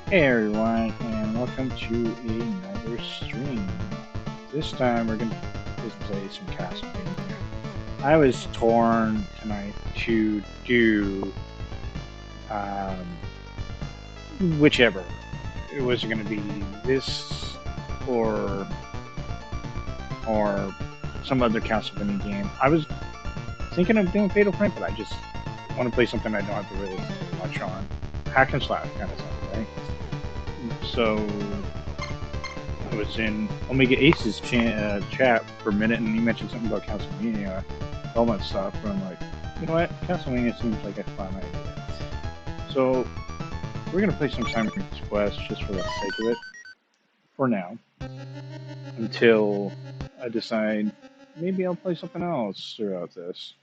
Hey everyone, and welcome to another stream. This time we're going to just play some Castlevania. I was torn tonight to do whichever. It was going to be this or some other Castlevania game. I was thinking of doing Fatal Frame, but I just want to play something I don't have to really think much on. Hack and slash kind of something, right? So I was in Omega Ace's chat for a minute, and he mentioned something about Castlevania, all that stuff. And I'm like, you know what? Castlevania seems like a fun idea. So we're gonna play some Simon's Quest just for the sake of it, for now, until I decide maybe I'll play something else throughout this.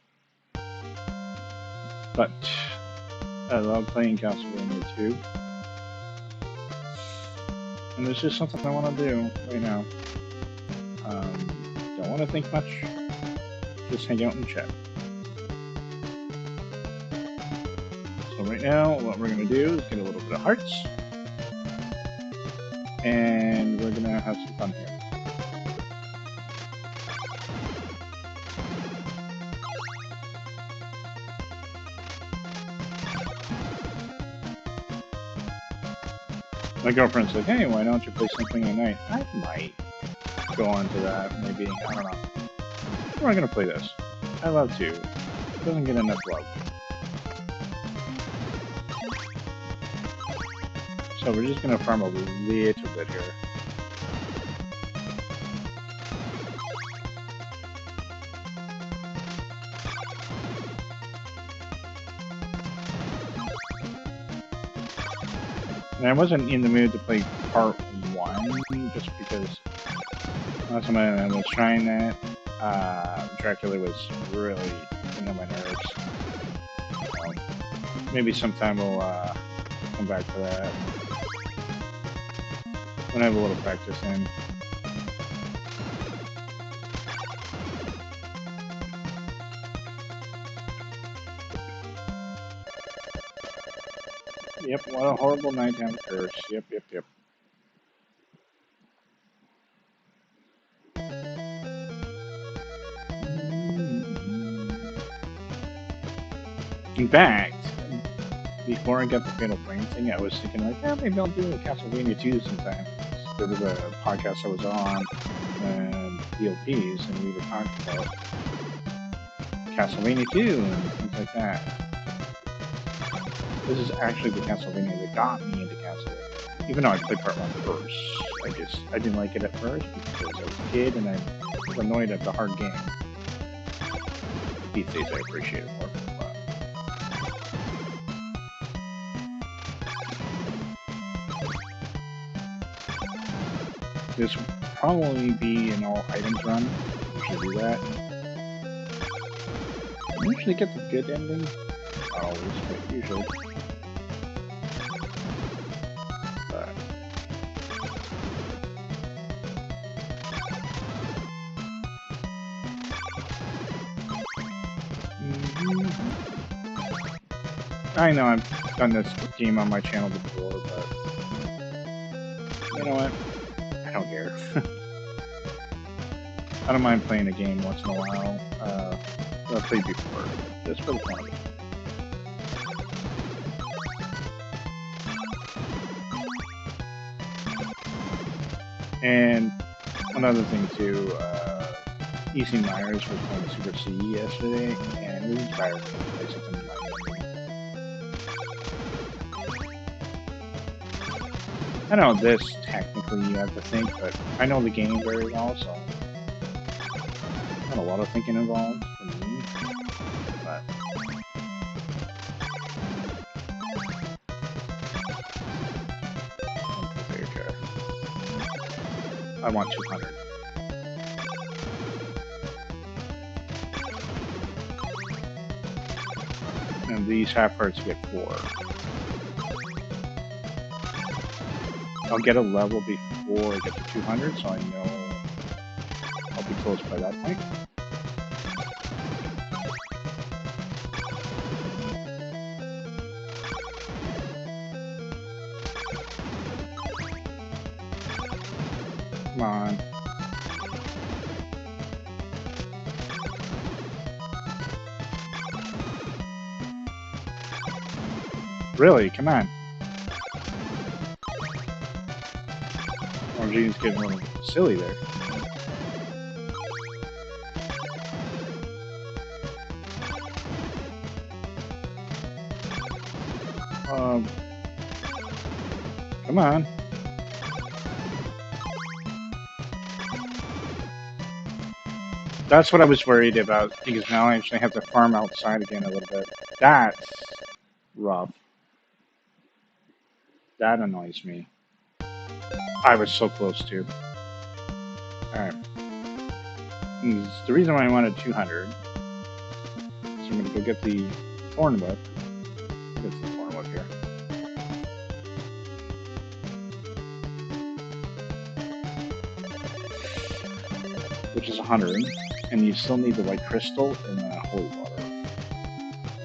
But I love playing Castlevania too. And there's just something I want to do right now. Don't want to think much. Just hang out and chat. So right now, what we're going to do is get a little bit of hearts. And we're going to have some fun here. My girlfriend said, hey, why don't you play something at night? I might go on to that, maybe. I don't know. We're going to play this. I love to. It doesn't get enough love. So we're just going to farm a little bit here. And I wasn't in the mood to play part 1, just because last time I was trying that, Dracula was really getting on my nerves. Maybe sometime we'll come back to that when I have a little practice in. Yep, what a horrible nighttime curse. Yep. In fact, before I got the Fatal Frame thing, I was thinking like, maybe I'll do a Castlevania 2 sometime. There was a podcast I was on, DLPs, and we were talking about Castlevania 2 and things like that. This is actually the Castlevania that got me into Castlevania. Even though I played part 1 first. I didn't like it at first because I was a kid and I was annoyed at the hard game. These days I appreciate it more. This will probably be an all items run. I should do that. I usually get the good ending. Not always, but usually. But I know I've done this game on my channel before, but you know what? I don't care. I don't mind playing a game once in a while. I've played before, just for the fun of it. And one other thing too, E.C. Myers was playing Super C yesterday, and it was inspired to play something like that. I know this technically you have to think, but I know the game very well, so not a lot of thinking involved for me. But I want 200. And these half hearts get 4. I'll get a level before I get to 200, so I know I'll be close by that point. Come on. Really? Come on. Oh, Gene's getting a little silly there. Come on. That's what I was worried about, because now I actually have to farm outside again a little bit. That's rough. That annoys me. I was so close to. Alright. The reason why I wanted 200 is I'm going to go get the thorn whip. Get the thorn whip here. Which is 100. And you still need the white crystal and the holy water.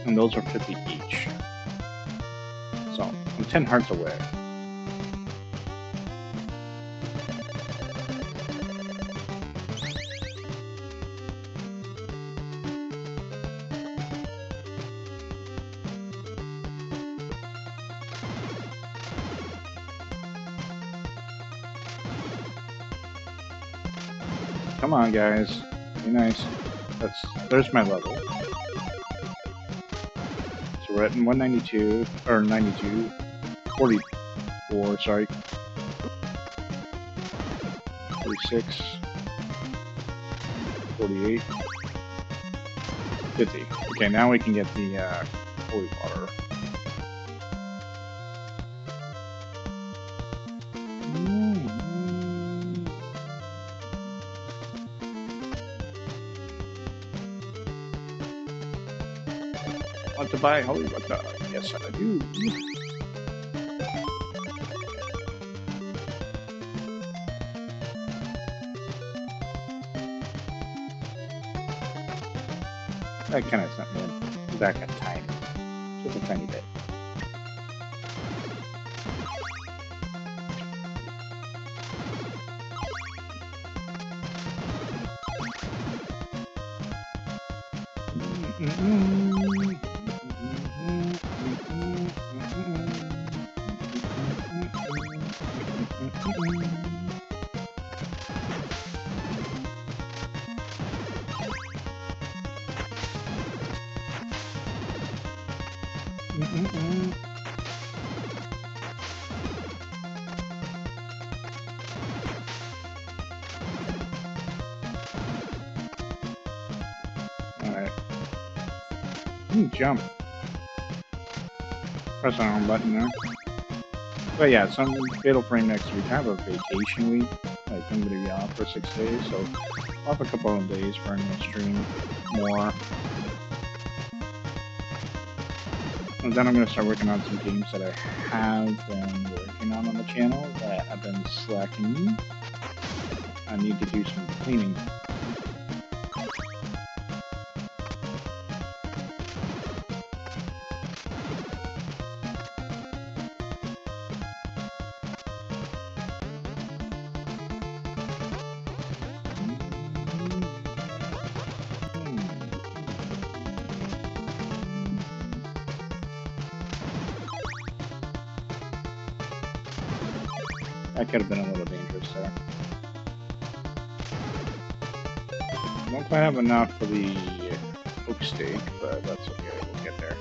And those are 50 each. So, I'm 10 hearts away. Come on, guys. Be nice. There's my level. So we're at 192, or 92, 44, sorry. 46, 48, 50. Okay, now we can get the holy water. Want to buy holy water? Yes, I do. That kind of sent me back in time. Just a tiny bit. Alright. Jump. Press the wrong button there. But yeah, some Fatal Frame next week. I have a vacation week. Like, I'm going to be off for 6 days, so I'll have a couple of days for a new stream more. And then I'm going to start working on some games that I have been working on the channel that have been slacking. I need to do some cleaning. That could have been a little dangerous there. Don't quite have enough for the oak steak, but that's okay, we'll get there.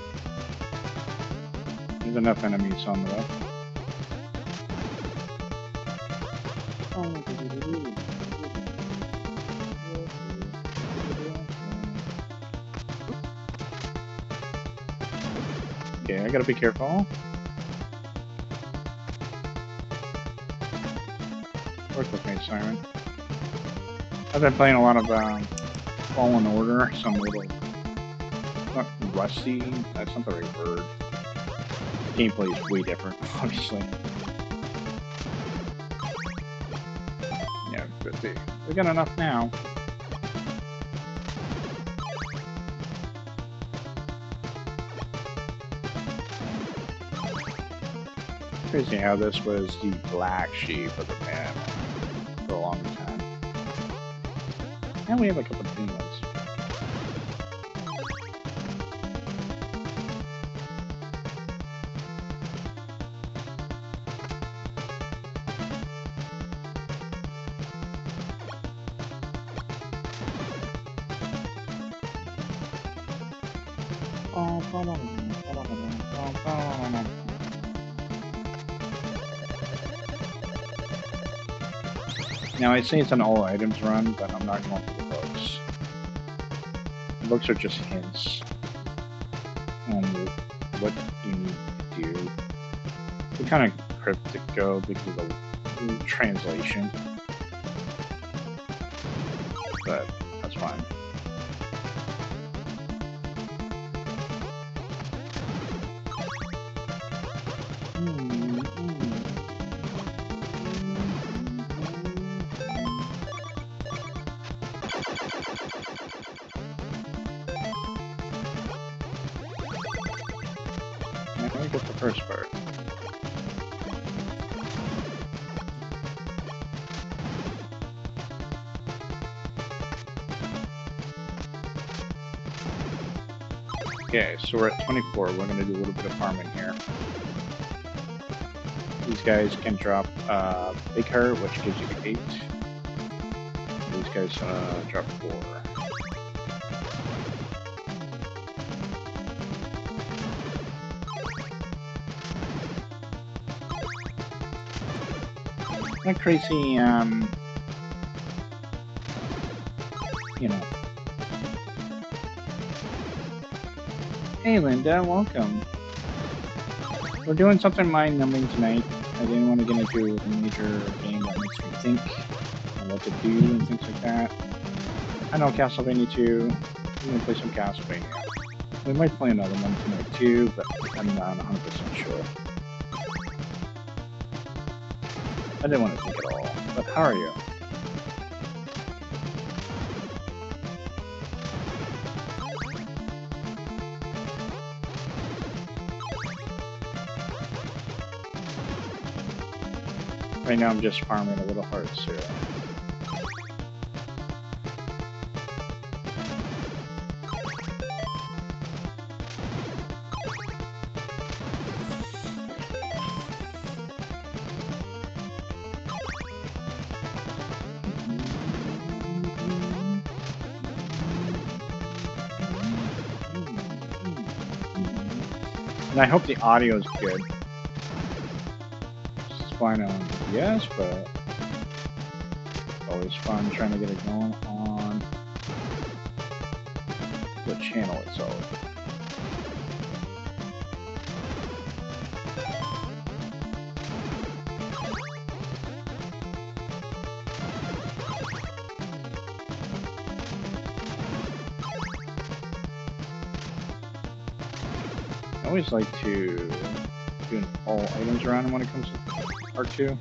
There's enough enemies on the way. Okay, I gotta be careful. Work with me, Simon. I've been playing a lot of Fallen Order, so I'm a little not rusty. That's not the right word. Gameplay is way different, obviously. Yeah, 50. We got enough now. Crazy how this was the black sheep of the map for a long long time. And we have a couple of new ones. Now I say it's an all items run, but I'm not going for the books. The books are just hints on what you need to do. They're kind of cryptic because of the translation, but that's fine. Get the first part. Okay, so we're at 24. We're going to do a little bit of farming here. These guys can drop big heart, which gives you 8. These guys drop 4. That crazy, you know. Hey Linda, welcome. We're doing something mind-numbing tonight. I didn't want to get into a major game that makes me think and what to do and things like that. I know Castlevania 2. We're going to play some Castlevania. We might play another one tonight too, but I'm not 100% sure. I didn't want to think at all, but how are you? Right now I'm just farming a little hearts here. And I hope the audio is good. It's fine on yes, but it's always fun trying to get it going on the channel itself. I always like to do all items around when it comes to part 2.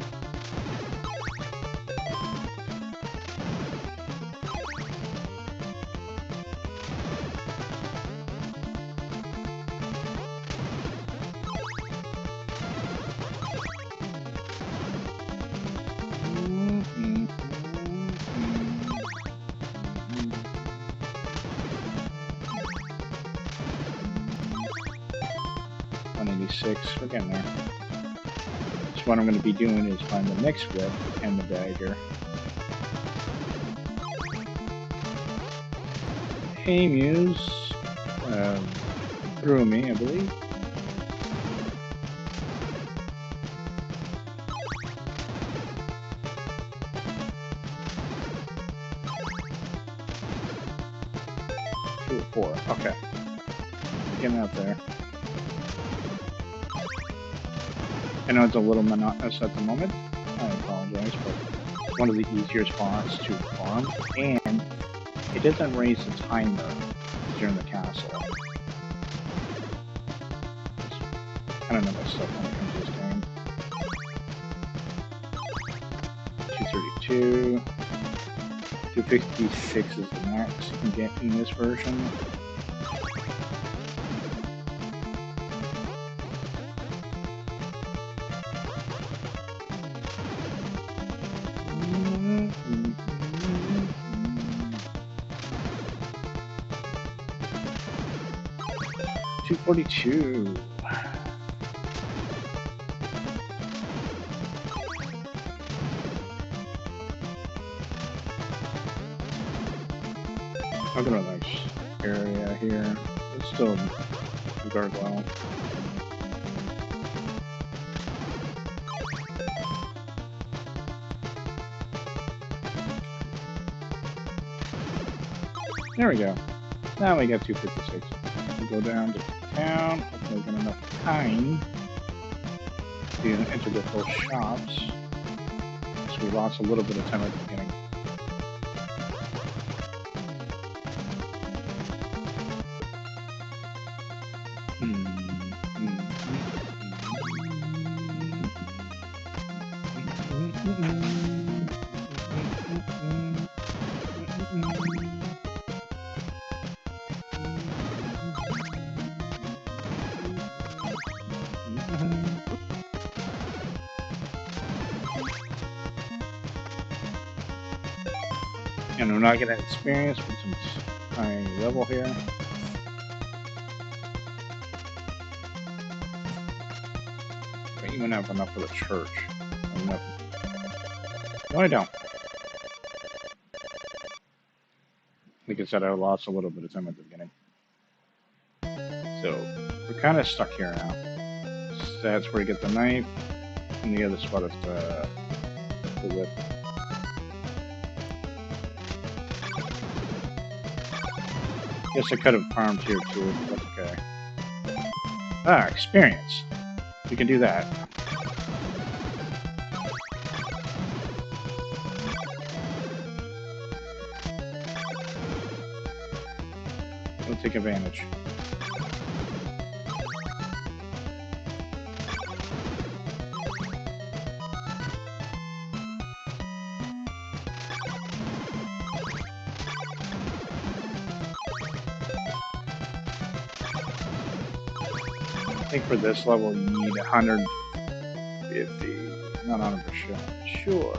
We're getting there. So what I'm going to be doing is find the next whip and the dagger. Hey Muse, through me, I believe. Two or 4. Okay, getting out there. I know it's a little monotonous at the moment. I apologize, but it's one of the easier spots to farm, and it doesn't raise the timer during the castle. It's kind of know my stuff when it comes to this game. 232. 256 is the max you can get in this version. 242. Look at a nice area here. It's still gargoyle. There we go. Now we got 256. We'll go down to town. Hopefully, we got enough time to enter the full shops. So we lost a little bit of time at the beginning. And we're not getting experience with some high level here. But even have enough for the church. Enough. No, I don't. Like I said, I lost a little bit of time at the beginning. So we're kind of stuck here now. That's where you get the knife, and the other spot is the whip. Guess I could have farmed here too, but okay. Ah, experience. We can do that. We'll take advantage. I think for this level you need 150, not 100%. Sure.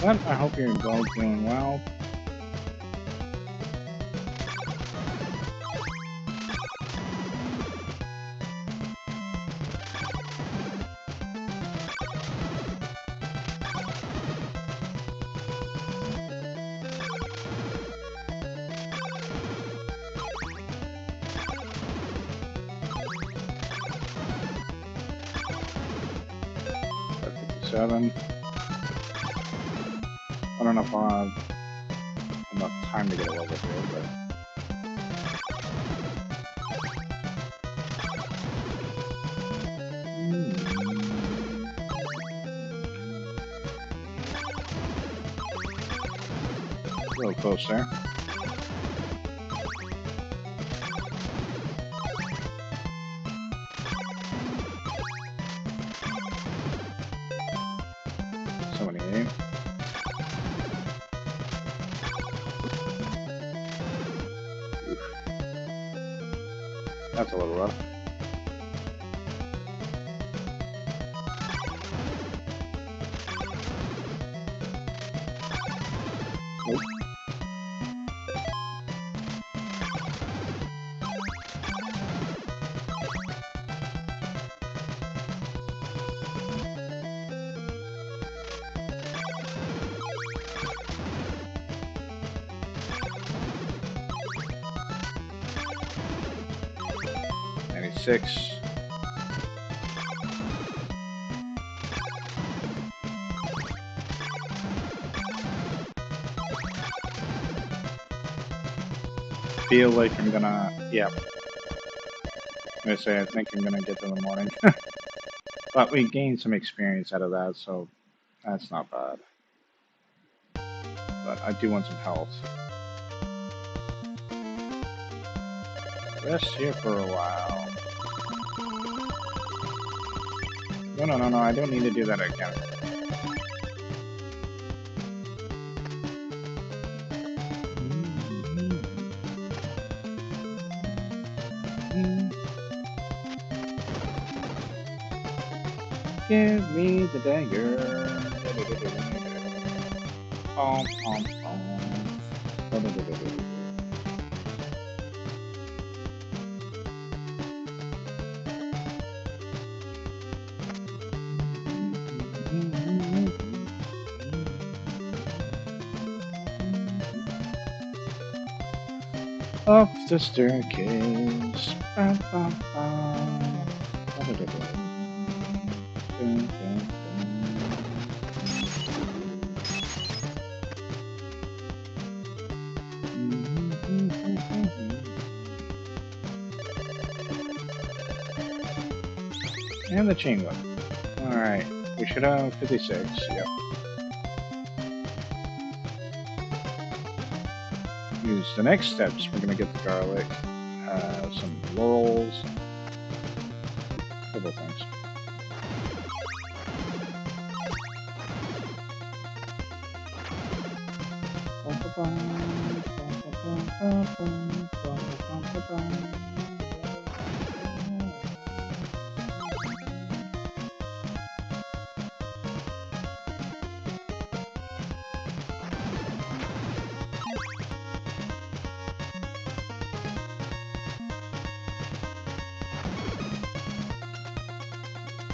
But I hope you're both doing well. $57. I don't know if I'll have enough time to get a level here, but... A little close there. That's a little rough. Nope. Six. Feel like I'm gonna, yeah. I'm gonna say I think I'm gonna get to the morning. But we gained some experience out of that, so that's not bad. But I do want some health. Rest here for a while. No, I don't need to do that again. Give me the dagger. Pom, pom, pom. Up the staircase. Bum, bum, bum. Dun, dun, dun. And the chain whip. Alright, we should have 56, yep. Use the next steps, we're gonna get the garlic, some laurels, a couple things.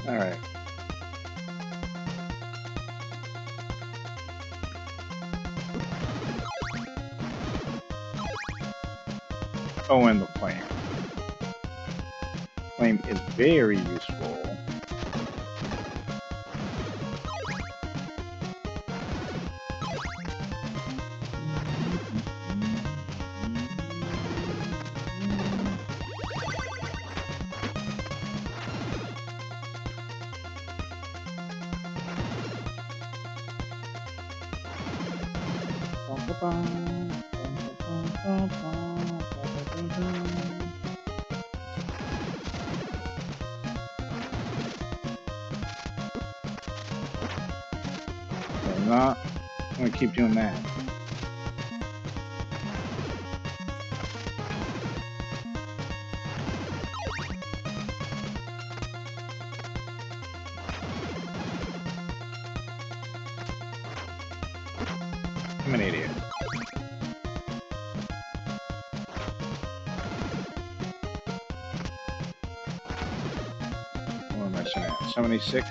Alright. Oh, and the flame. Flame is very useful. I'm not going to keep doing that. I'm an idiot. What am I saying? 76.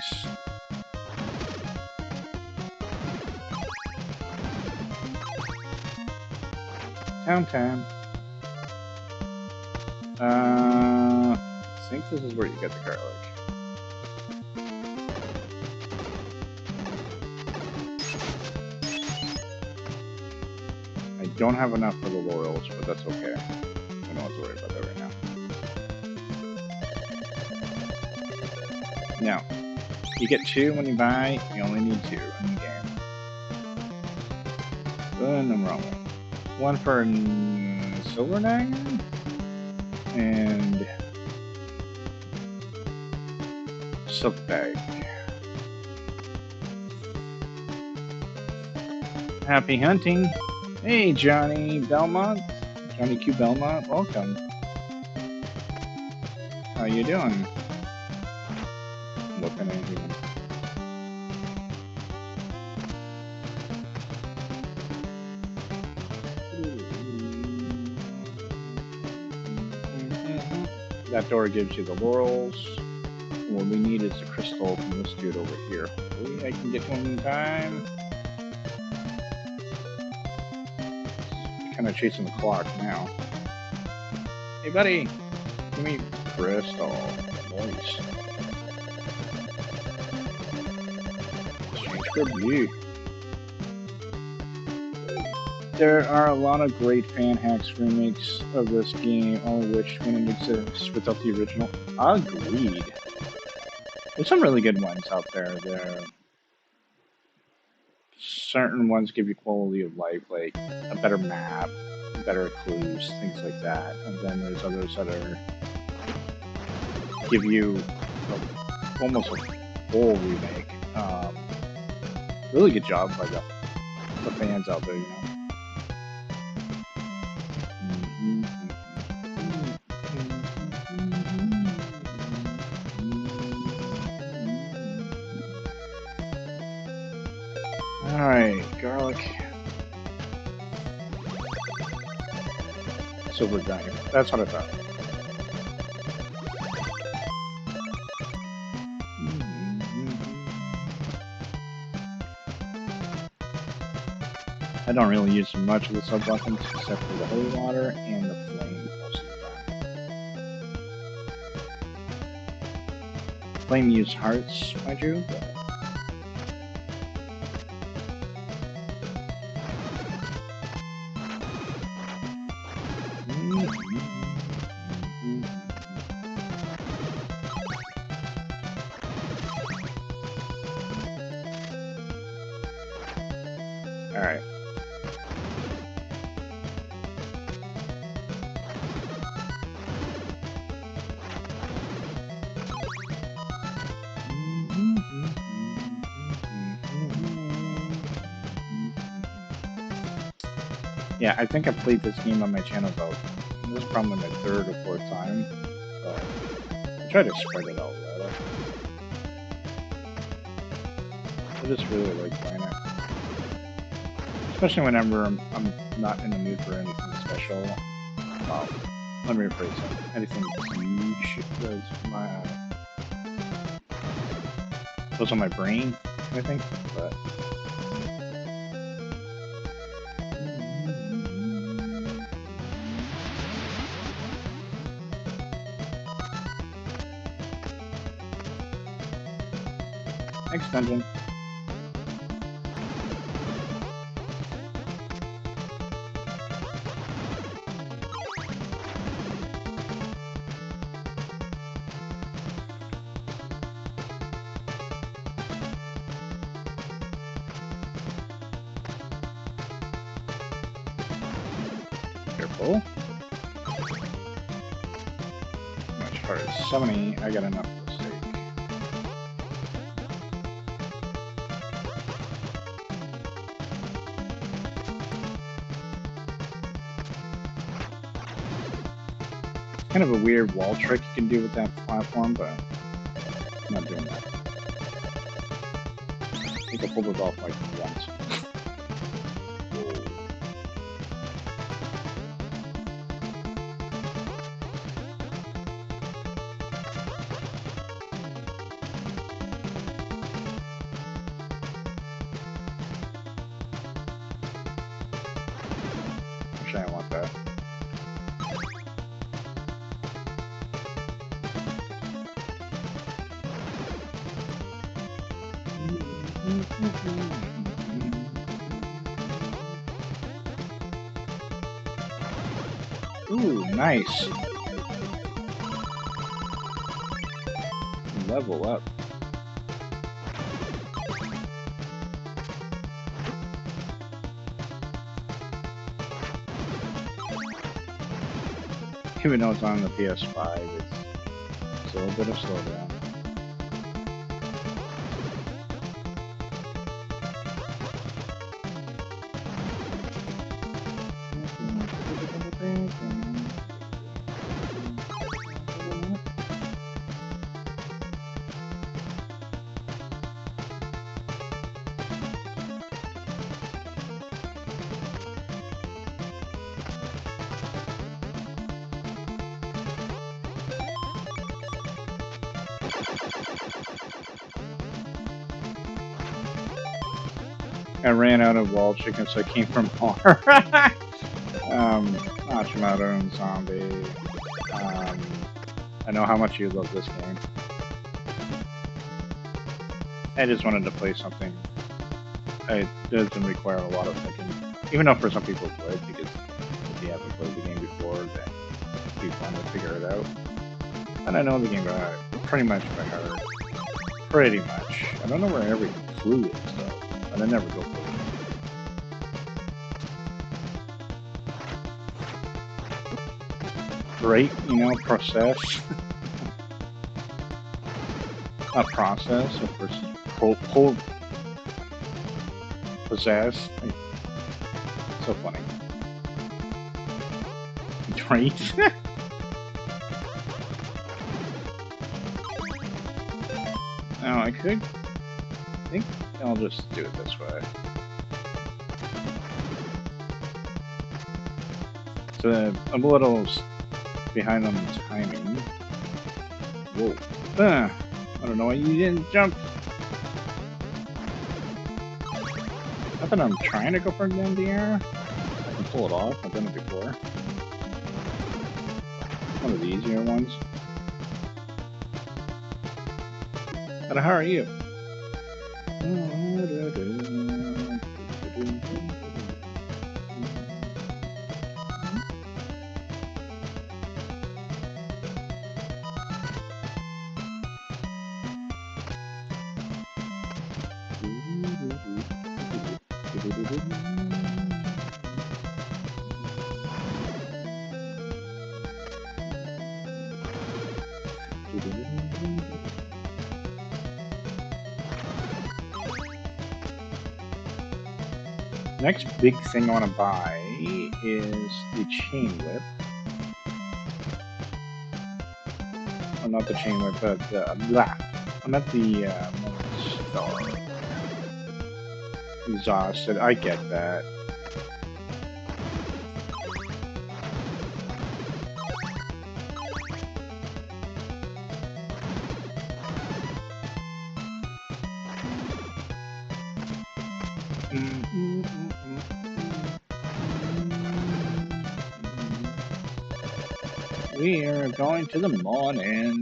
Town. I think this is where you get the garlic. I don't have enough for the laurels, but that's okay. I don't have to worry about that right now. Now, you get 2 when you buy, you only need 2 in the game. Nothing wrong with it. 1 for silver dagger and silk bag. Happy hunting. Hey, Johnny Belmont. Johnny Q Belmont, welcome. How you doing? What can I do? That door gives you the laurels. What we need is a crystal from this dude over here. Hopefully I can get to him in time. Kind of chasing the clock now. Hey buddy, give me crystal. Nice. Exchange for you. There are a lot of great fan hacks remakes of this game, all of which wouldn't exist without the original. Agreed. There's some really good ones out there. Certain ones give you quality of life, like a better map, better clues, things like that. And then there's others that are give you almost a full remake. Really good job by the fans out there, you know. Alright, garlic. Silver giant. That's what I thought. I don't really use much of the sub buttons except for the holy water and the flame most of the time. Flame use hearts, mind you, but alright. Yeah, I think I played this game on my channel about, this is probably my third or fourth time, but I try to spread it out better. I just really like playing it. Especially whenever I'm not in the mood for anything special. Well, let me rephrase that. Anything huge, because goes on my brain, I think, but next dungeon. Careful. As far as summoning, I got enough for the sake. Kind of a weird wall trick you can do with that platform, but I'm not doing that. I think I pulled it off like once. Actually, I want that. Ooh, nice. Level up. Even though it's on the PS5, it's still a bit of slowdown. I ran out of wall chicken, so I came from more. Hashimoto and Zombie. I know how much you love this game. I just wanted to play something. It doesn't require a lot of thinking. Even though for some people it would, because if you haven't played the game before, then it'd be fun to figure it out. And I know the game pretty much by heart. Pretty much. I don't know where every clue is, though. And I never go for it. Great, you know, process. Not process, of course. Possess. Like, so funny. Right? Now I think I'll just do it this way. just I'm a little behind on the timing. Whoa. I don't know why you didn't jump. Not that I'm trying to go for it in the air. I can pull it off. I've done it before. One of the easier ones. But how are you? Next big thing I want to buy is the chain whip. Oh, not the chain whip, but I'm at the star. Exhausted. I get that. We are going to the morning.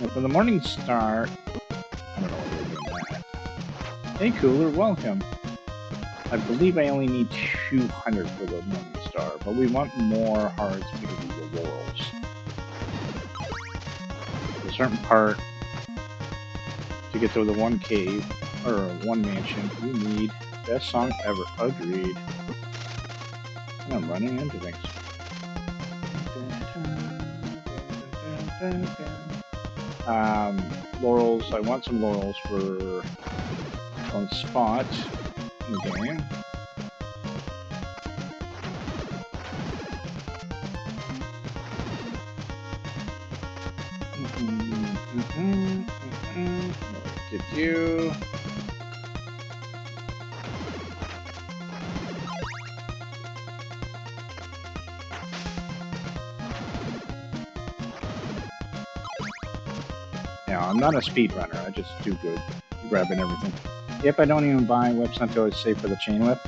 Now for the morning star, I don't know what we're doing that. Hey, Cooler, welcome. I believe I only need 200 for the morning star, but we want more hearts because of the laurels. A certain part to get to the one cave or one mansion, we need best song ever. Agreed. And I'm running into things. Laurels. I want some laurels for one spot in the game. Get you. Now, I'm not a speedrunner. I just do good grabbing everything. Yep, I don't even buy whips until it's safe for the chain whip.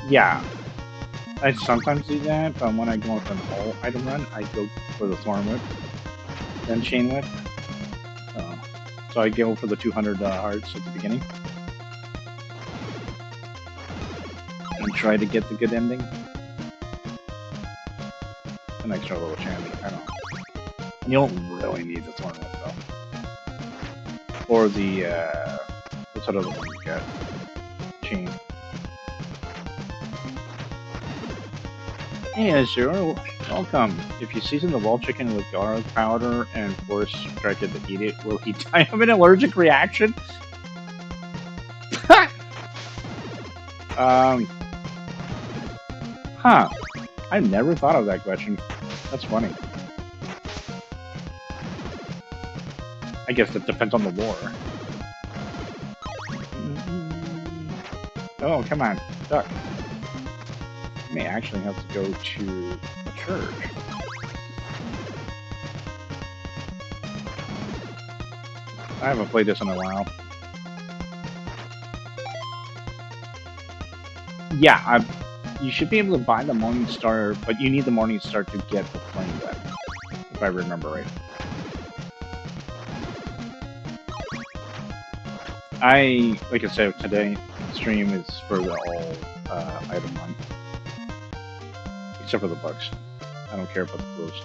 Yeah. I sometimes do that, but when I go with an all item run, I go for the thorn whip, then chain whip. So I go for the 200 hearts at the beginning. And try to get the good ending. An extra little chance, I don't know. You don't really need the thorn whip though. Or the, what's that other one you got? Chain. Hey Azure, welcome. If you season the wall chicken with garlic powder and force Striker to eat it, will he die of an allergic reaction? Huh. I never thought of that question. That's funny. I guess it depends on the lore. Oh, come on. Duck. I may actually have to go to a church. I haven't played this in a while. Yeah, you should be able to buy the Morning Star, but you need the Morning Star to get the flame weapon, if I remember right. Like I said, today, stream is for the all item run. Except for the bugs. I don't care about the clothes.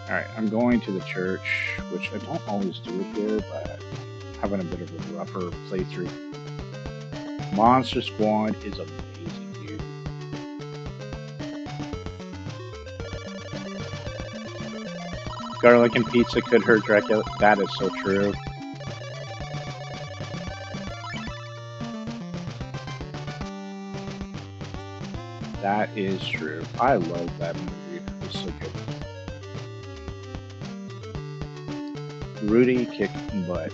Alright, I'm going to the church, which I don't always do it here, but having a bit of a rougher playthrough. Monster Squad is amazing, dude. Garlic and pizza could hurt Dracula. That is so true. That is true. I love that movie. It was so good. Rudy kicked butt.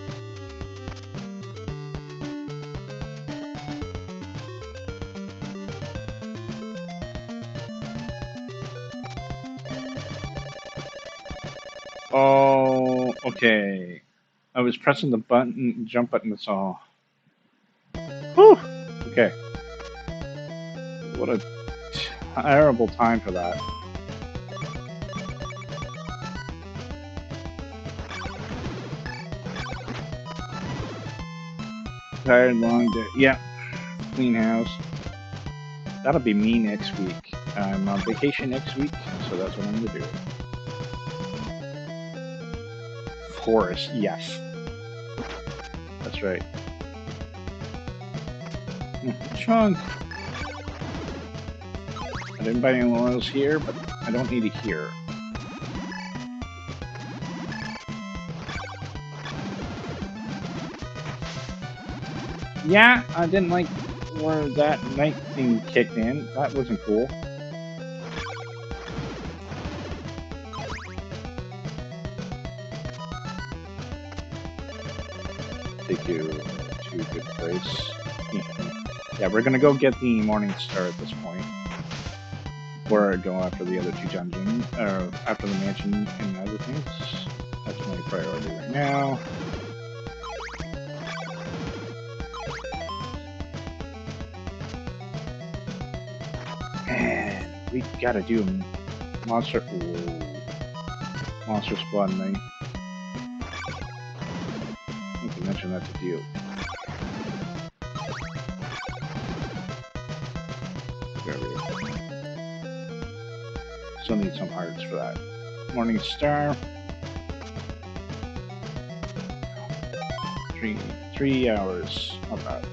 Oh, okay. I was pressing the button, jump button, that's all. Whew! Okay. What a terrible time for that. Tired, long day. Yeah. Clean house. That'll be me next week. I'm on vacation next week, so that's what I'm gonna do. Forest, yes. That's right. Chunk. I didn't buy any oils here, but I don't need it here. Yeah, I didn't like where that night thing kicked in. That wasn't cool. Take you to a good place. Yeah, we're gonna go get the Morning Star at this point. Or go after the other two dungeons, or after the mansion and other things. That's my priority right now. And we gotta do a monster squad night. I think you mentioned that to deal. There we go. Still need some hearts for that. Morning Star. 3 hours. Not bad.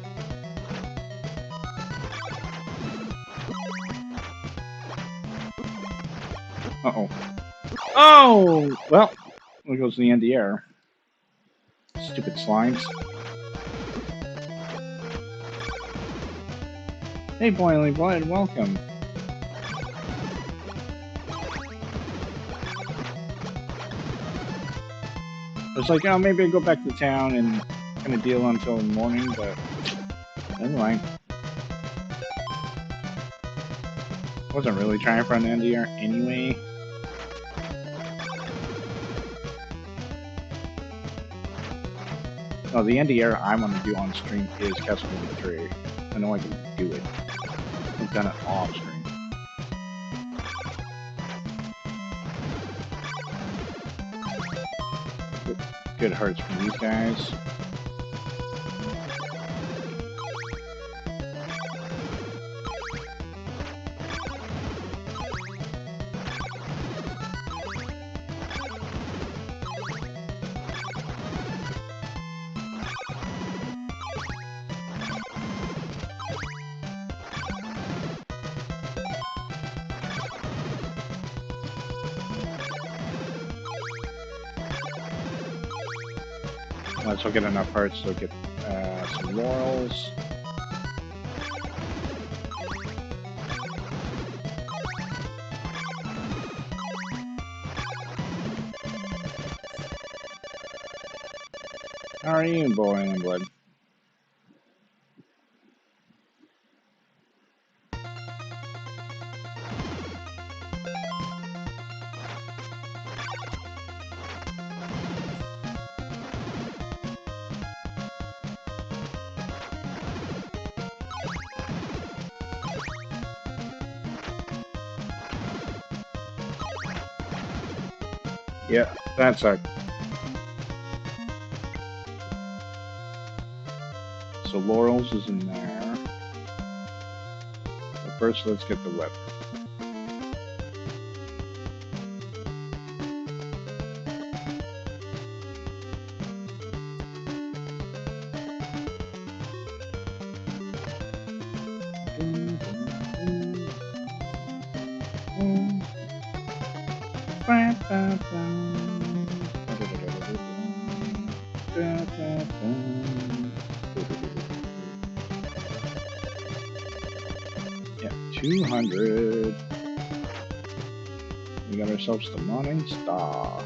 Uh-oh. Oh! Well, there goes the NDR. Stupid slimes. Hey, Boiling Blood, welcome. It's like, oh, maybe I go back to town and kind of deal until the morning, but never mind. Wasn't really trying for an NDR anyway. Oh, the NDR I want to do on stream is Castlevania 3. I know I can do it. I've done it off stream. Good hearts from these guys. So I'll get enough hearts to get some laurels. How are you, Boiling Blood? Yeah, that sucked. So laurels is in there. But first, let's get the whip. Yeah, 200. We got ourselves the Morning Star.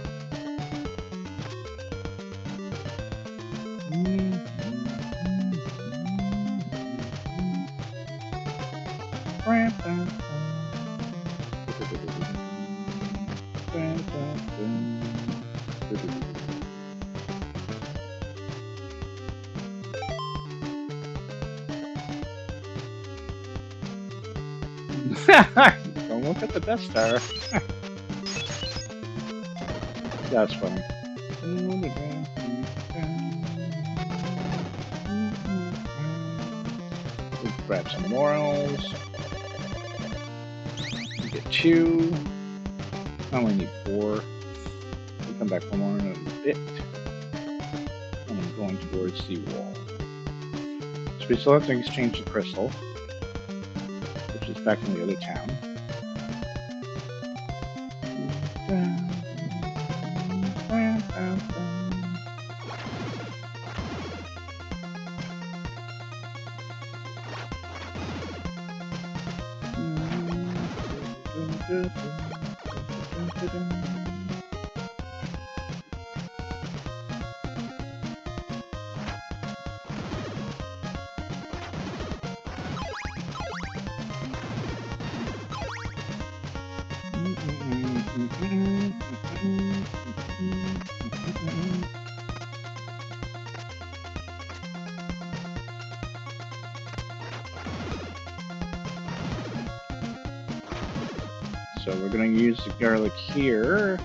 Don't look at the Death Star. That's funny. We'll grab some morals. We get 2. I only need 4. We'll come back for more in a bit. And I'm going towards the wall. So we still have to exchange the crystal, which is back in the other town. So we're going to use the garlic here,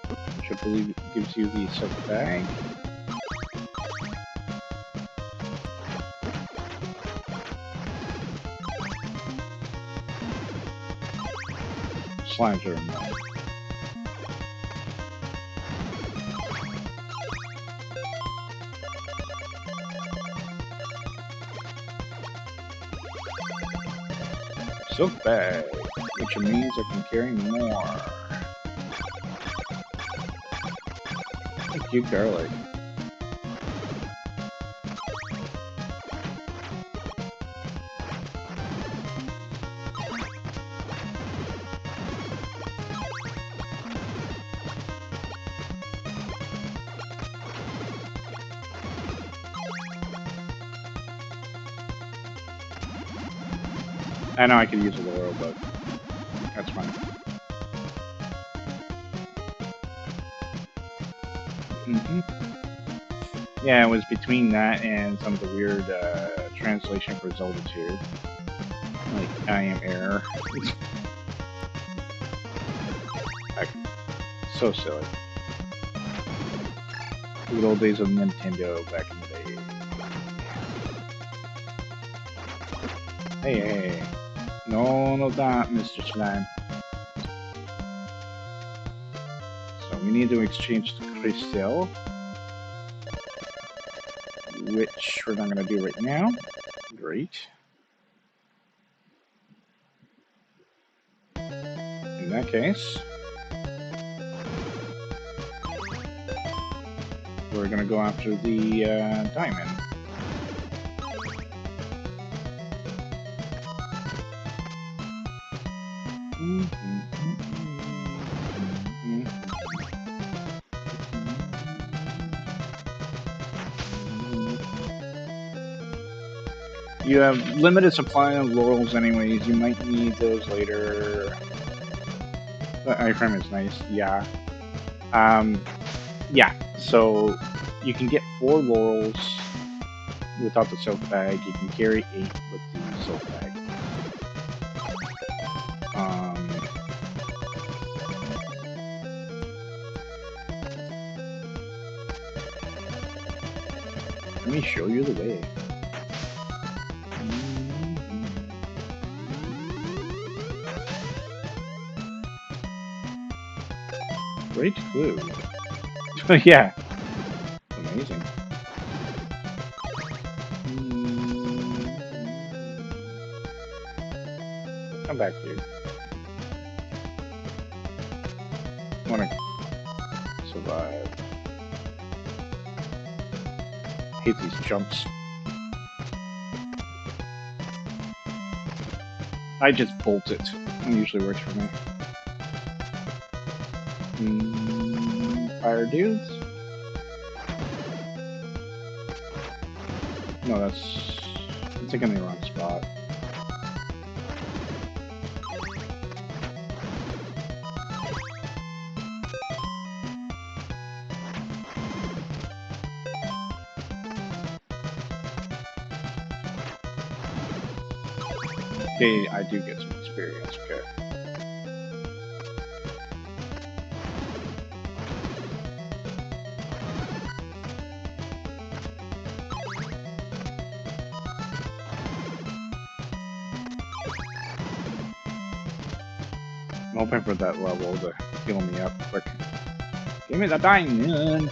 which I believe gives you the silk bag. Slimes are annoying. Silk bag, which means I can carry more. Thank you, garlic. I know I could use a laurel, but that's fine. Yeah, it was between that and some of the weird translation for Zelda 2. Like, I am error. So silly. The good old days of Nintendo back in the day. Hey. No, that, Mr. Slime. So we need to exchange the crystal, which we're not going to do right now. Great. In that case, we're going to go after the diamond. You have limited supply of laurels anyways, you might need those later. The iframe is nice, yeah. Yeah, so you can get 4 laurels without the silk bag, you can carry 8 with the silk bag. Let me show you the way. Great clue. Yeah. Amazing. Come back here. I want to survive. I hate these jumps. I just bolt it. It usually works for me. Fire dudes? No, that's... I'm thinking the wrong spot. Okay, I do get some experience, okay. I'm hoping for that level to heal me up quick. Give me the diamond!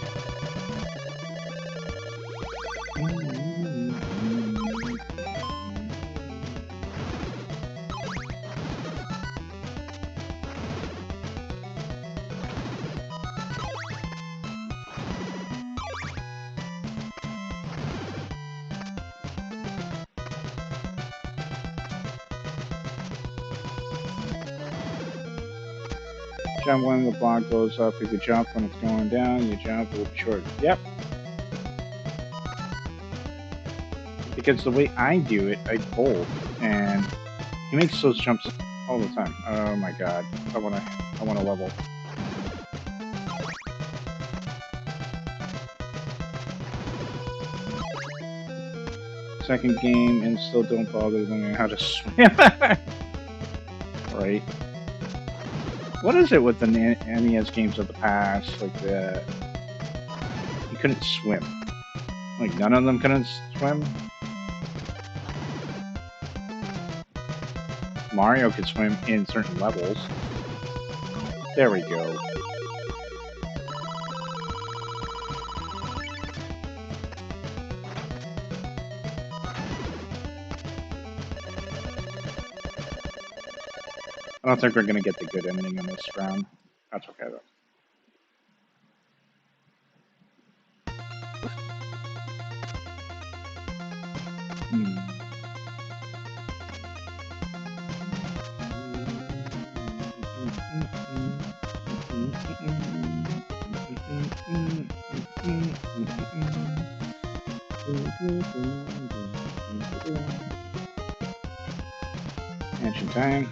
Jump when the block goes up. If you jump when it's going down, you jump a little short. Yep. Because the way I do it, I bolt, and he makes those jumps all the time. Oh my god. I wanna level. Second game and still don't bother learning how to swim. Right. What is it with the NES games of the past? Like you couldn't swim. Like none of them couldn't swim. Mario could swim in certain levels. There we go. I don't think we're gonna get the good ending on this round. That's okay though. Action time.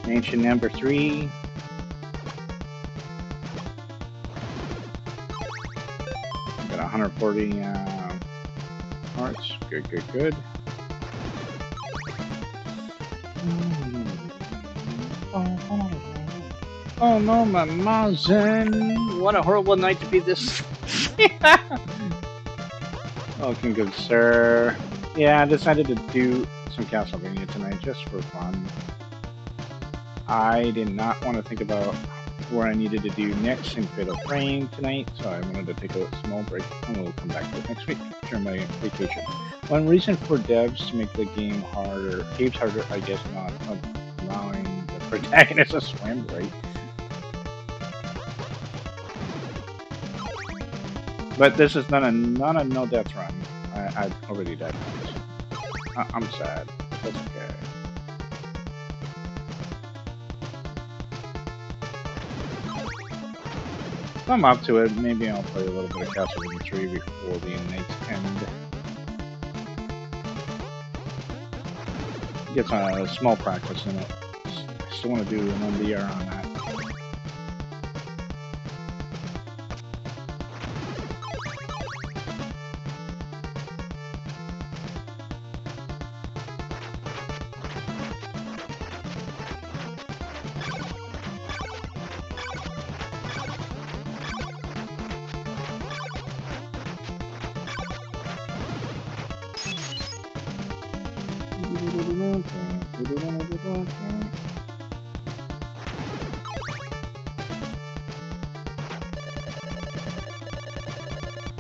Mansion number 3. Got 140 hearts. Good, good, good. Oh no, my Mazen! What a horrible night to be this. Welcome, good sir. Yeah, I decided to do some Castlevania tonight just for fun. I did not want to think about where I needed to do next in Fatal Frame tonight, so I wanted to take a small break, and we'll come back to it next week during my vacation. One reason for devs to make the game harder, I guess, not allowing the protagonist to swim, right? But this is not a no death run. I've already died once. I'm sad. That's okay. If I'm up to it, maybe I'll play a little bit of Castlevania 3 before the night's end. Get a small practice in it. I still want to do an MDR on that.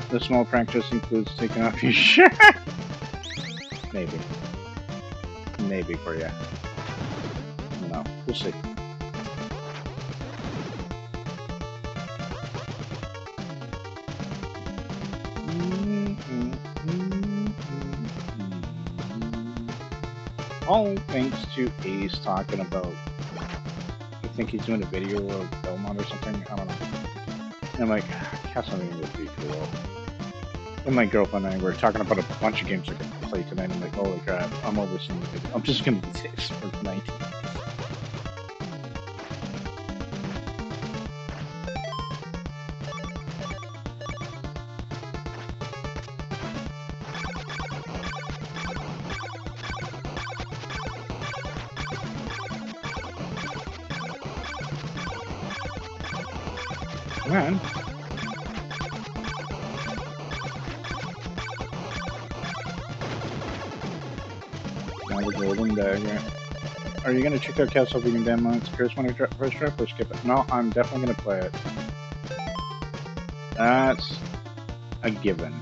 The small practice includes taking off your shirt. Maybe. Maybe for you. No, we'll see. all thanks to Ace talking about, I think he's doing a video of Belmont or something, I don't know. And I'm like, Castlevania would be cool. And my girlfriend and I were talking about a bunch of games I could play tonight. I'm like, holy crap, I'm overseeing the video. I'm just gonna do this for tonight. Come on. Now the golden dagger. Are you gonna check out Castlevania demo? It's Chris when you first drop or skip it? No, I'm definitely gonna play it. That's a given.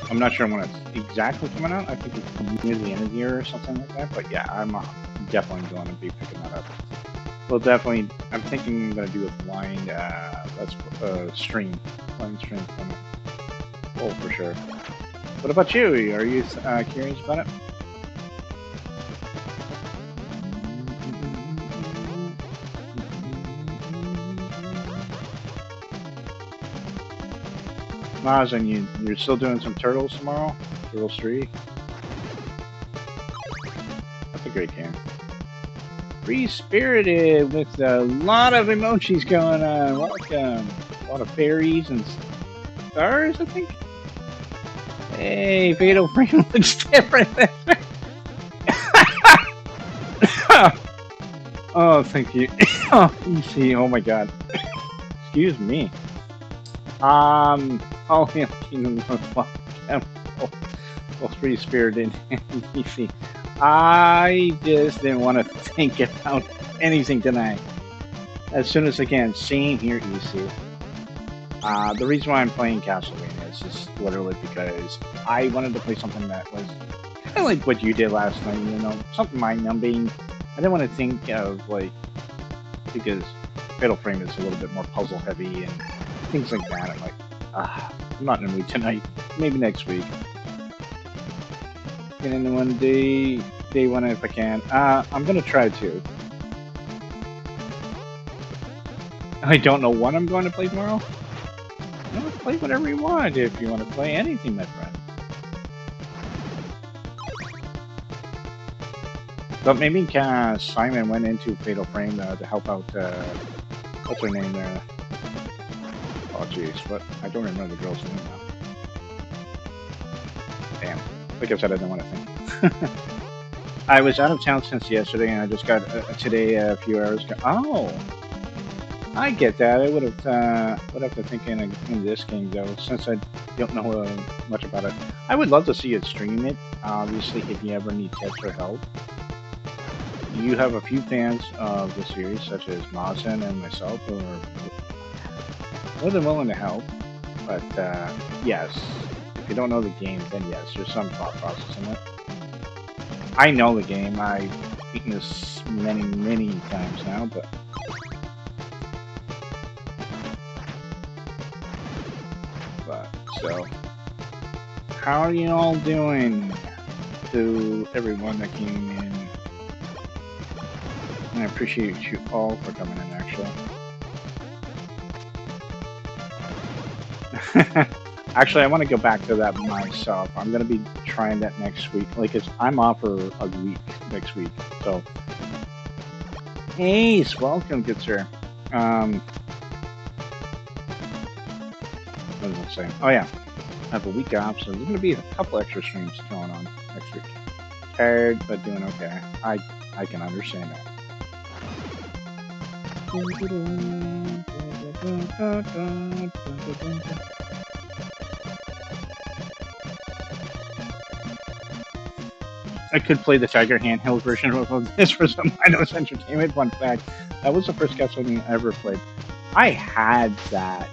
I'm not sure when it's exactly coming out. I think it's near the end of the year or something like that. But yeah, I'm definitely going to be picking that up. Well, definitely, I'm thinking I'm going to do a blind stream. Blind stream from it. Oh, for sure. What about you? Are you curious about it? Maz, and you're still doing some Turtles tomorrow? Turtles 3? That's a great game. Free-spirited with a lot of emojis going on. Welcome. A lot of fairies and stars, I think. Hey, Fatal Frame looks different. Oh, thank you. Oh, you see, oh my god. Excuse me. Oh, yeah, Kingdom of well, free-spirited and easy. I just didn't want to think about anything tonight. As soon as I can. Same here, EC. The reason why I'm playing Castlevania is just literally because I wanted to play something that was kind of like what you did last night, you know, something mind-numbing. I didn't want to think of, like, because Fatal Frame is a little bit more puzzle-heavy and things like that. I'm like, I'm not in the mood tonight. Maybe next week. Get into one day one if I can. I'm gonna try to. I don't know what I'm going to play tomorrow. Play whatever you want if you want to play anything, my friend. But maybe Simon went into Fatal Frame to help out. What's her name there? Oh jeez, what? I don't remember the girl's name now. Damn. Like I said, I don't want to think. I was out of town since yesterday, and I just got today a few hours ago. Oh, I get that. I would have to think in this game though, since I don't know much about it. I would love to see it stream it. Obviously, if you ever need tips or help. You have a few fans of the series, such as Mazen and myself, who are more than willing to help. But yes, if you don't know the game, then yes, there's some thought process in it. I know the game. I've beaten this many times now, but so how are you all doing? To everyone that came in. And I appreciate you all for coming in, actually. Actually, I want to go back to that myself. I'm going to be trying that next week. Like, I'm off for a week next week. So, Ace, welcome, good sir. What was I saying? Oh, yeah. I have a week off, so there's going to be a couple extra streams going on next week. Tired, but doing okay. I can understand that. I could play the Tiger handheld version of this for some mindless entertainment. Fun fact, that was the first Castlevania I ever played. I had that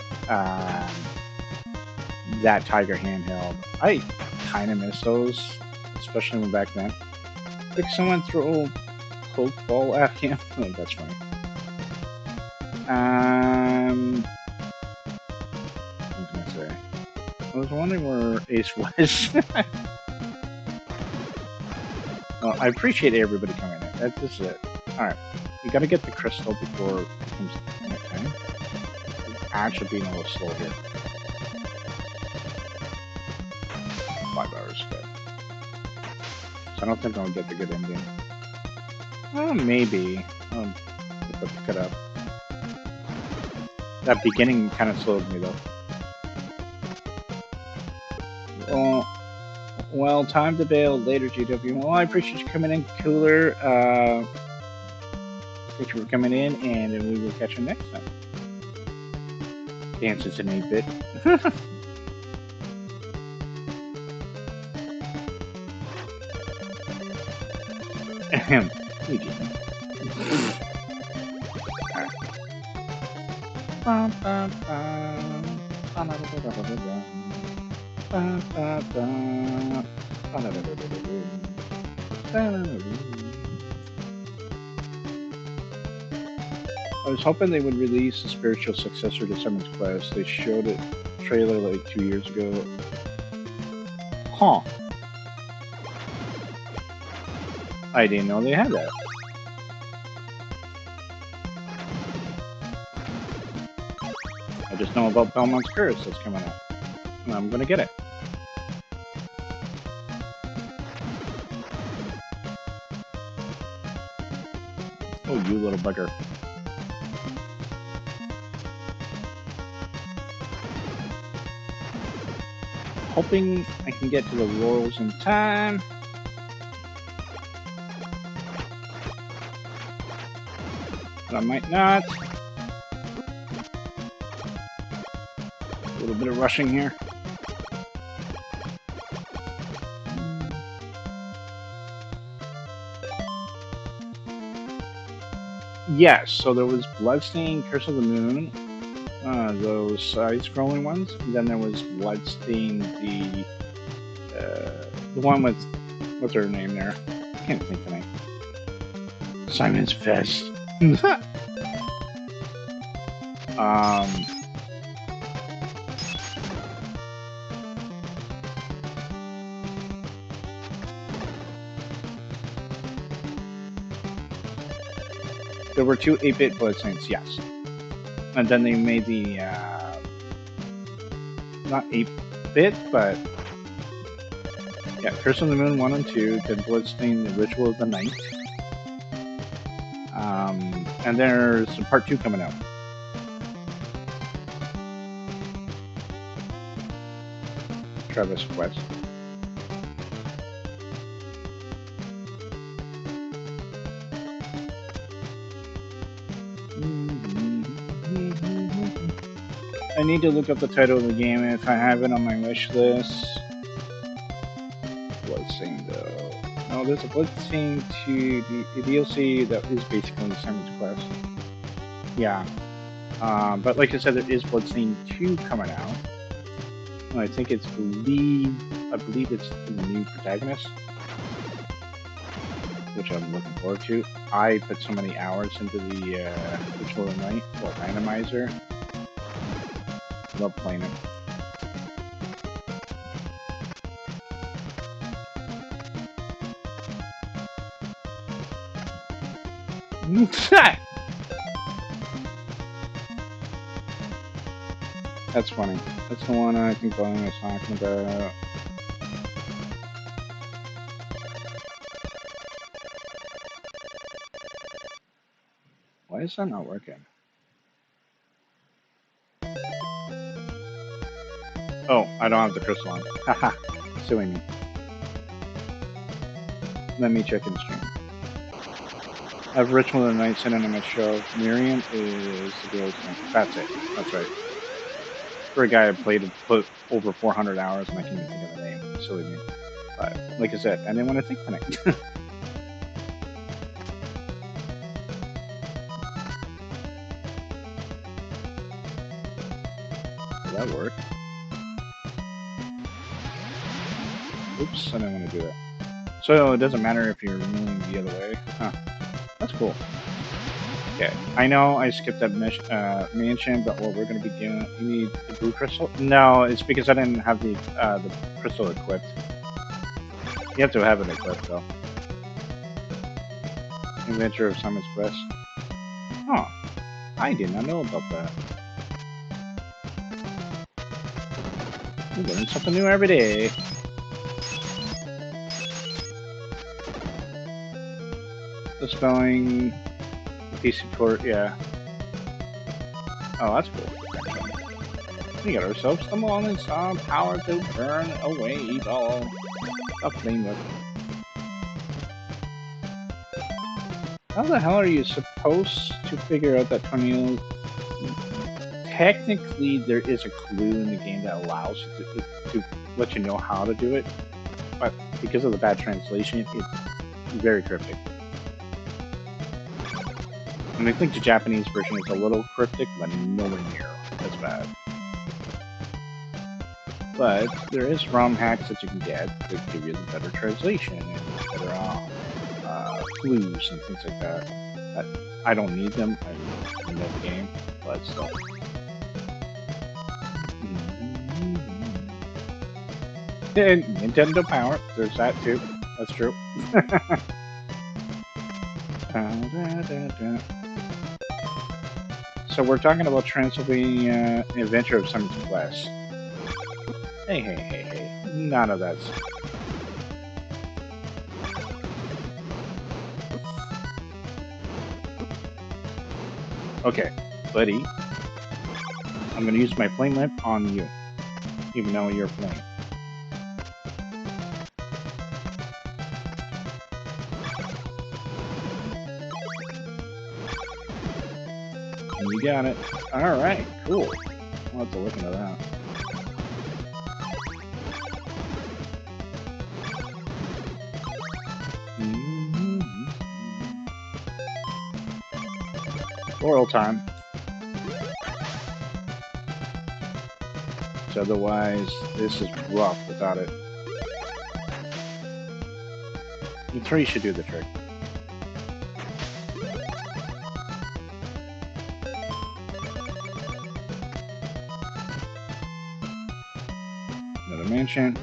that Tiger handheld. I kind of miss those, especially when back then. Like someone throw Pokeball at him. Oh, that's funny. What was I gonna say? I was wondering where Ace was. Well, I appreciate everybody coming in. That's just it. Alright. You gotta get the crystal before it becomes nighttime. I'm actually being a little slow here. 5 hours ago. So I don't think I'll get the good ending. Well, maybe. I'll pick it up. That beginning kind of slowed me though. Well, time to bail later, GW. Well, I appreciate you coming in, Cooler. Thank you for coming in, and we will catch you next time. Dances in 8-bit. Ahem. I was hoping they would release a spiritual successor to Simon's Quest. They showed it trailer like 2 years ago. Huh. I didn't know they had that. I just know about Belmont's Curse that's coming out. And I'm gonna get it. Oh, you little bugger. Hoping I can get to the Royals in time. But I might not. A little bit of rushing here. Yes, so there was Bloodstained, Curse of the Moon, those side-scrolling ones. And then there was Bloodstained, the one with, what's her name there? I can't think the name. Simon's Fest. There were 2 8-bit Bloodstains, yes. And then they made the, not 8-bit, but, yeah, Curse of the Moon 1 and 2, then Bloodstained, the Ritual of the Night. And there's some part 2 coming out. Travis Quest. I need to look up the title of the game if I have it on my wish list. Bloodstained though. No, there's a Bloodstained 2 DLC that is basically Simon's Quest. Yeah. But like I said, there is Bloodstained 2 coming out. And I think it's I believe it's the new protagonist. Which I'm looking forward to. I put so many hours into the Ritual of the Night, well, randomizer. Love playing it. That's funny. That's the one I think Brian was talking about. Why is that not working? Oh, I don't have the crystal on. Haha, silly me. Let me check in stream. I have Ritual of the Night sitting on my show. Miriam is the girl's name. That's it. That's right. For a guy who put over 400 hours, and I can't even think of the name. Silly me. But, like I said, I didn't want to think the name. Did that work? Oops, I didn't want to do that. So it doesn't matter if you're moving the other way. Huh. that's cool. Okay, I know I skipped that mansion, but what we're going to be doing, you need the blue crystal? No, it's because I didn't have the crystal equipped. You have to have it equipped, though. Adventure of Simon's Quest. Huh. I did not know about that. We learn something new every day. The spelling, PC port, yeah. Oh, that's cool. We got ourselves the morning sun, power to burn away evil. A flame whip. How the hell are you supposed to figure out that tornado? Technically, there is a clue in the game that allows you to let you know how to do it, but because of the bad translation, it's very cryptic. And I think the Japanese version is a little cryptic, but nowhere near as bad. But there is ROM hacks that you can get that give you the better translation and better clues and things like that. I don't need them. I know the game, but still. And Nintendo Power. There's that too. That's true. So we're talking about Transylvania Adventure of Simon's Quest. Hey. None of that stuff. Okay, buddy. I'm gonna use my flame whip on you. Even though you're flame. You got it. Alright, cool. I'll have to look into that. Oral time. So otherwise, this is rough without it. The 3 should do the trick. Another mansion.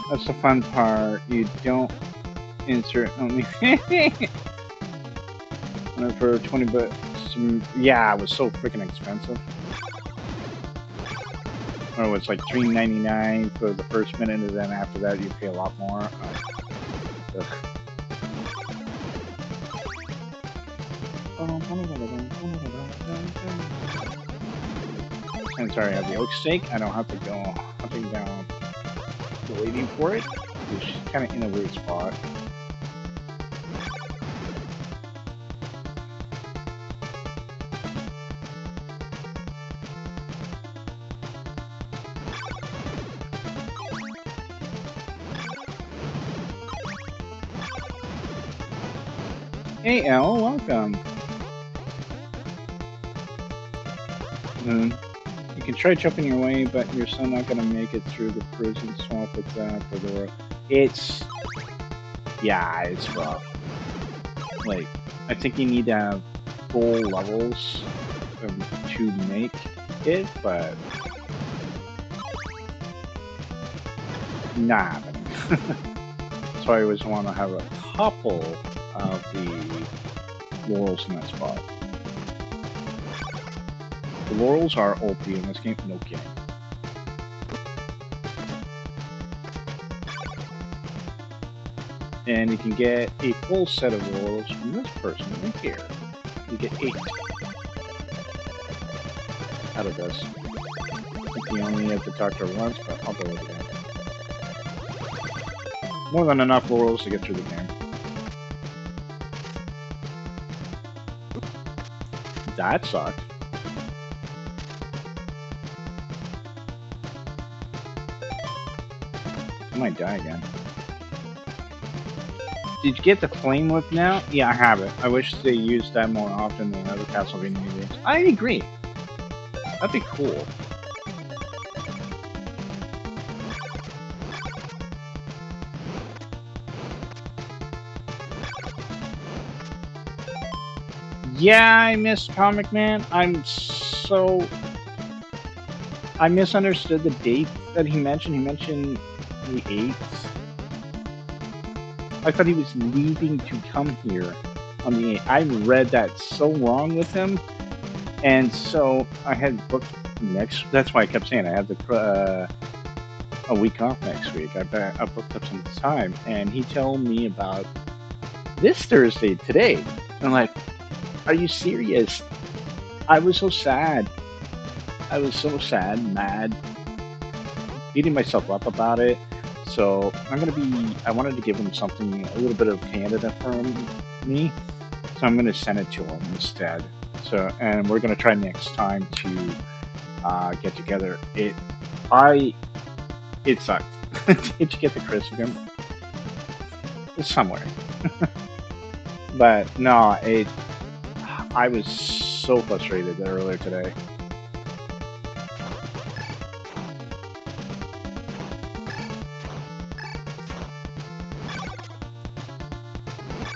That's the fun part. You don't insert only for 20 bucks. Yeah, it was so freaking expensive. Or it's like $3.99 for the first minute, and then after that you pay a lot more. I'm sorry, I have the oak steak. I don't have to go hunting down the lady for it. She's kind of in a weird spot. Hey, Elle, welcome. You can try jumping your way, but you're still not going to make it through the prison swamp with that. It's... yeah, it's rough. Like, I think you need to have full levels to make it, but... not happening. So I always want to have a couple of the laurels in that spot. The laurels are OP in this game, no kidding. And you can get a full set of laurels from this person right here. You get 8 out of this. I think you only have to talk to her once, but I'll go with that. More than enough laurels to get through the game. That sucked. I might die again. Did you get the flame whip now? Yeah, I have it. I wish they used that more often than other Castlevania games. I agree. That'd be cool. Yeah, I miss Comic Man. I misunderstood the date that he mentioned. He mentioned the 8th. I thought he was leaving to come here on the 8th. I read that so wrong with him. And so I had booked next. That's why I kept saying I have a week off next week. I booked up some time. And he told me about this Thursday today. And I'm like, are you serious? I was so sad. I was so sad, mad, beating myself up about it. So I wanted to give him something, a little bit of Canada from me. So I'm gonna send it to him instead. So, and we're gonna try next time to get together. It sucked. Did you get the Christmas? It's somewhere. But no, I was so frustrated earlier today.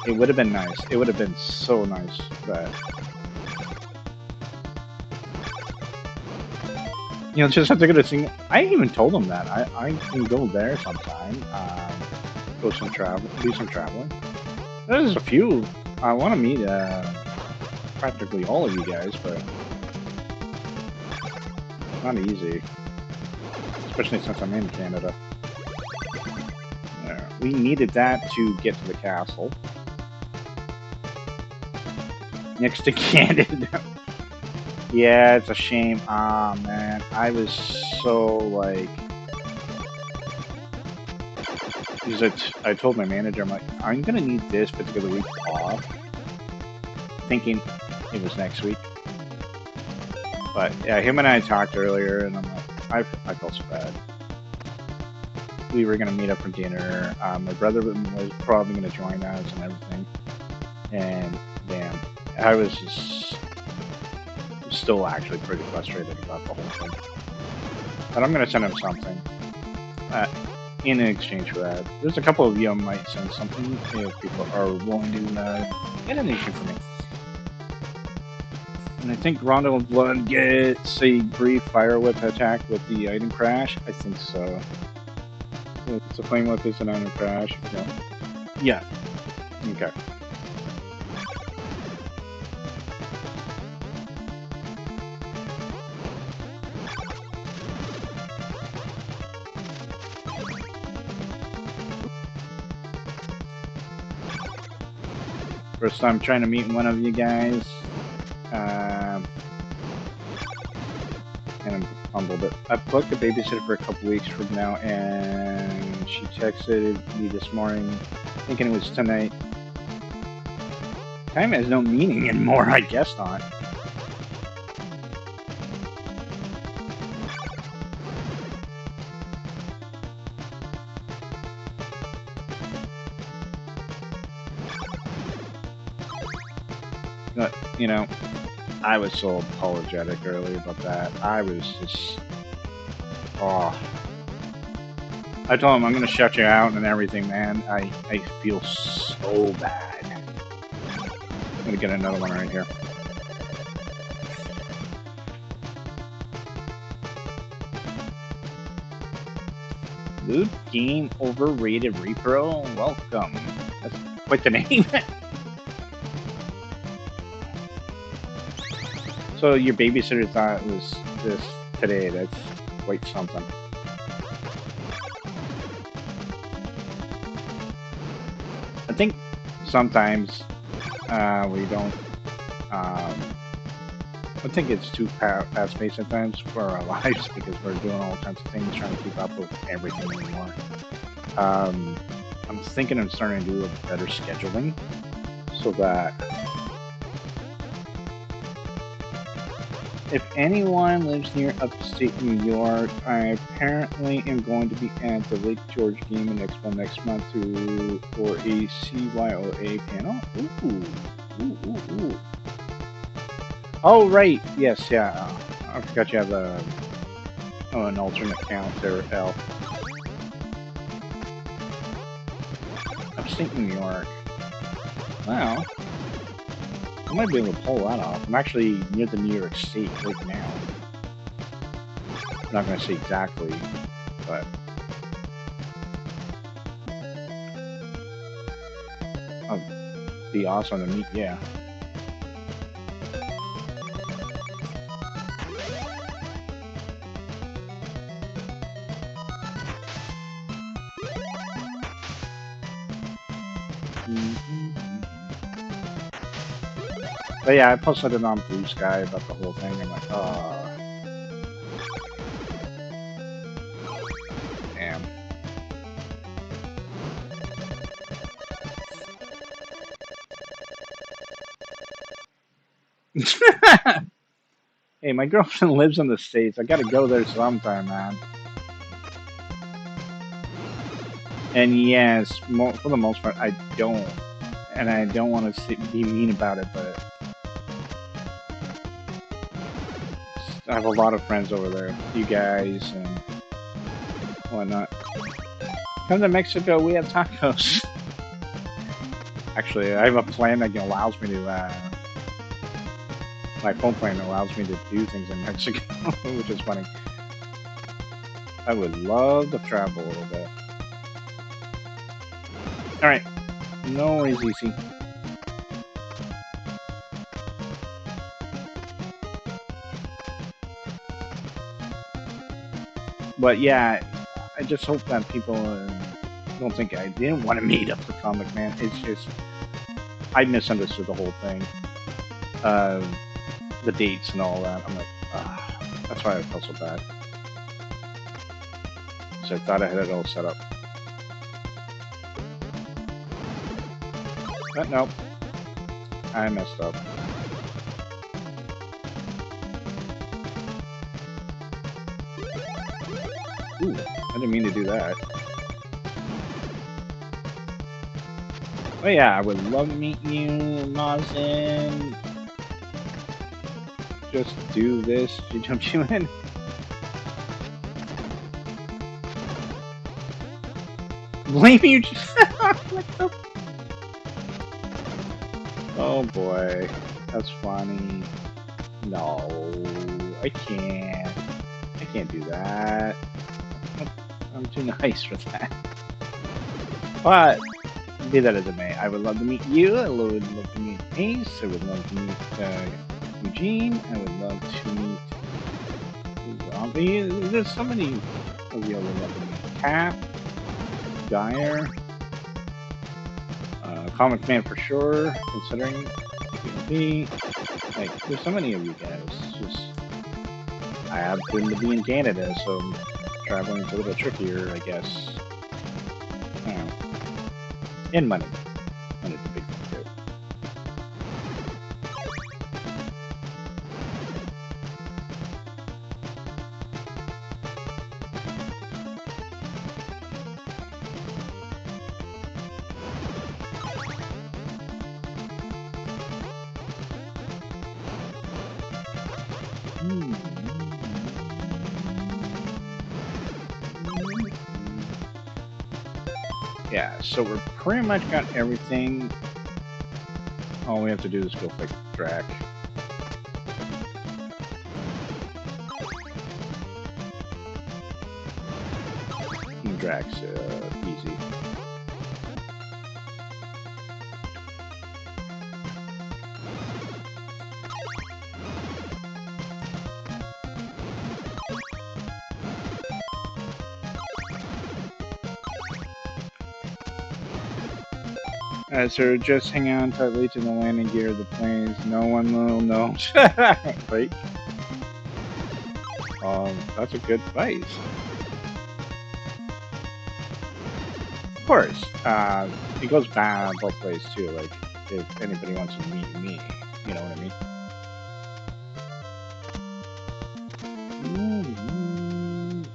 It would have been nice. It would have been so nice, but just have to go to sing. I even told him that I can go there sometime. Do some traveling. There's a few. I want to meet practically all of you guys, but it's not easy, especially since I'm in Canada. We needed that to get to the castle. Next to Canada. Yeah, it's a shame. Ah, man. I was so, like... Because I told my manager, I'm like, I'm going to need this particular week off. Thinking it was next week. But, yeah, him and I talked earlier, and I'm like, I felt so bad. We were going to meet up for dinner. My brother was probably going to join us and everything. And, damn. I was just still actually pretty frustrated about the whole thing. But I'm going to send him something in exchange for that. There's a couple of you I might send something if people are willing to get anything for me. And I think Rondo of Blood gets a brief fire whip attack with the item crash. I think so. It's a flame whip, it's an item crash. No. Yeah. Okay. First time trying to meet one of you guys, and I'm humbled. But I booked a babysitter for a couple weeks from now, and she texted me this morning, thinking it was tonight. Time has no meaning anymore. I guess not. But, I was so apologetic earlier about that. I was just... Oh. I told him I'm going to shut you out and everything, man. I feel so bad. I'm going to get another one right here. Loot Game Overrated Repro? Welcome. That's quite the name. So your babysitter thought it was this today. That's quite something. I think sometimes we don't. I think it's too fast-paced at times for our lives because we're doing all kinds of things, trying to keep up with everything anymore. I'm thinking of starting to do a better scheduling so that. If anyone lives near upstate New York, I apparently am going to be at the Lake George Gaming Expo next month for a CYOA panel. Ooh. Oh, right. Yes, yeah. I forgot you have an alternate count there, L. Upstate New York. Wow. I might be able to pull that off. I'm actually near the New York State right now. I'm not going to say exactly, but I'll be awesome to meet. Yeah. But yeah, I posted it on Blue Sky about the whole thing. I'm like, damn. Hey, my girlfriend lives in the States. I gotta go there sometime, man. And yes, for the most part, I don't. And I don't want to be mean about it, but I have a lot of friends over there. You guys and whatnot. Come to Mexico, we have tacos. Actually, I have a plan that allows me to, my phone plan allows me to do things in Mexico, which is funny. I would love to travel a little bit. Alright, no worries, easy. But yeah, I just hope that people don't think I didn't want to meet up for Comic Man. It's just, I misunderstood the whole thing. The dates and all that. I'm like, that's why I felt so bad. So I thought I had it all set up. But nope. I messed up. Ooh, I didn't mean to do that. But yeah, I would love to meet you, Mazin. Just do this, GWN. Blame you just. Oh boy, that's funny. No, I can't. I can't do that. I'm too nice for that. But be that as it may, I would love to meet you. I would love to meet Ace. I would love to meet Eugene. I would love to meet Zombie. There's so many of you I would love to meet. Cap, Dyer, Comic Man for sure, considering me. Like, there's so many of you guys. Just, I happen to be in Canada, so traveling's a little trickier, I guess. I don't know. And money. Money's a big thing, too. Yeah, so we're pretty much got everything. All we have to do is go pick Drac. And Drac's easy. So just hang on tightly to the landing gear of the planes. No one will know. Right? That's a good advice. Of course. It goes bad both ways too. Like, if anybody wants to meet me, you know what I mean?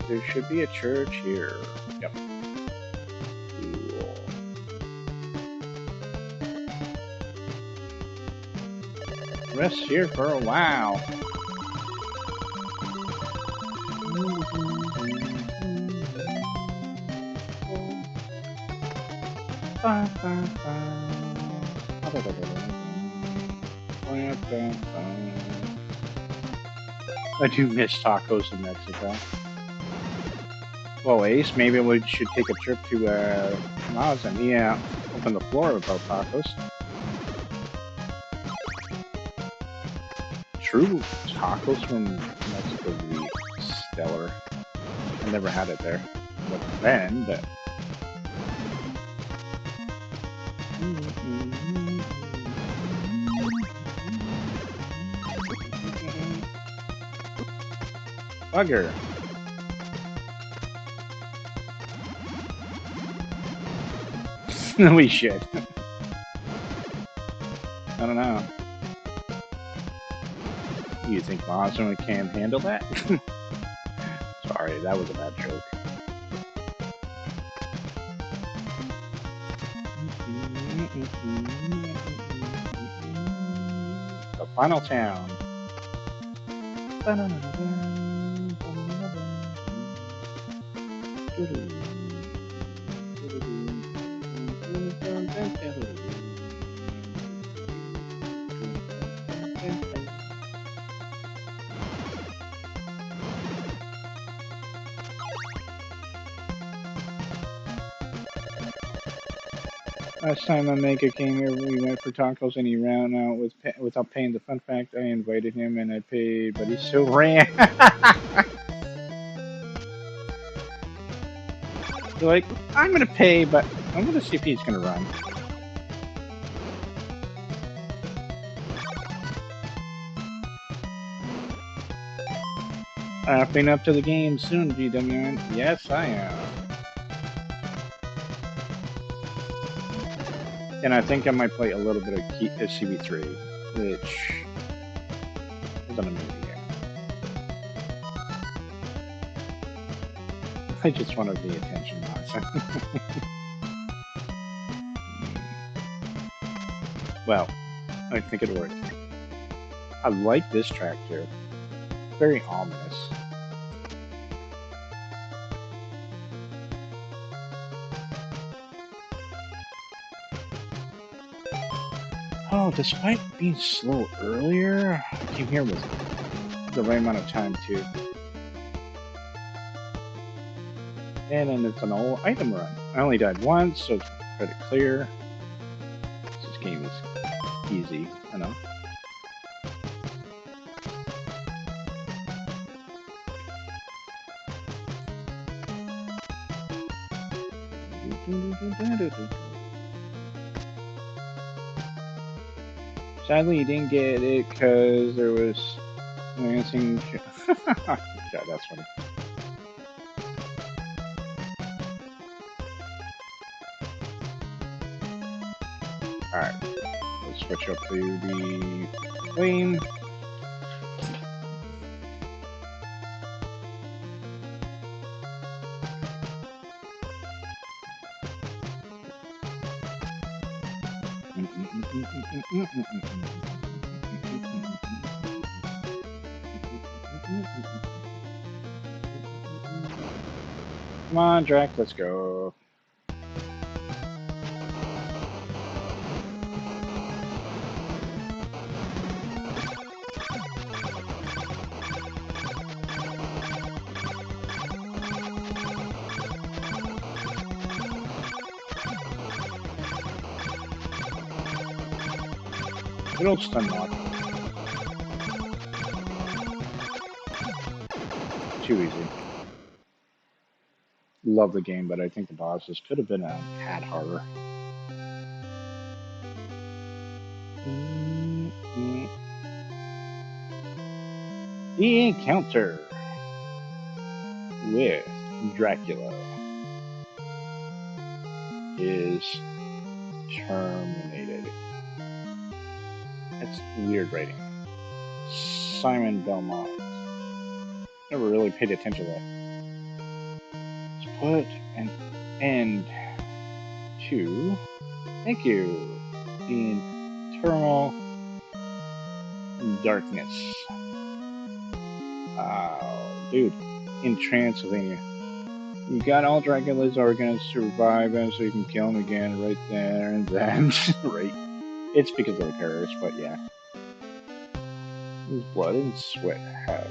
There should be a church here. Yep. Rest here for a while. I do miss tacos in Mexico. Well, Ace, maybe we should take a trip to Maz and open the floor about tacos. True, tacos from Mexico would be stellar. I never had it there. But then, Bugger. We should. I don't know. You think Monster can handle that? Sorry, that was a bad joke. The final town. Last time Omega came here, we went for tacos and he ran out without paying. The fun fact, I invited him and I paid, but he still ran. You're like, I'm gonna pay, but I'm gonna see if he's gonna run. Wrapping up to the game soon, GWN. Yes, I am. And I think I might play a little bit of CB3, which is an amazing game. I just wanted the attention nonsense. Well, I think it worked. I like this track here. Very ominous. Oh, despite being slow earlier, I came here with the right amount of time too. And then it's an old item run. I only died once, so it's pretty clear. This game is easy, I know. Sadly, you didn't get it because there was lancing. God, that's funny. Alright, let's switch up to the flame. Come on, Drac, let's go. Good old stun lock. Too easy. Love the game, but I think the bosses could have been a tad harder. The encounter with Dracula is terminated. That's weird writing. Simon Belmont. Never really paid attention to that. Let's put an end to, thank you, Eternal Darkness. Dude, in Transylvania. You got all Dracula's organs to revive him so you can kill him again right there and then. Right. It's because of the curse, but yeah. His blood and sweat have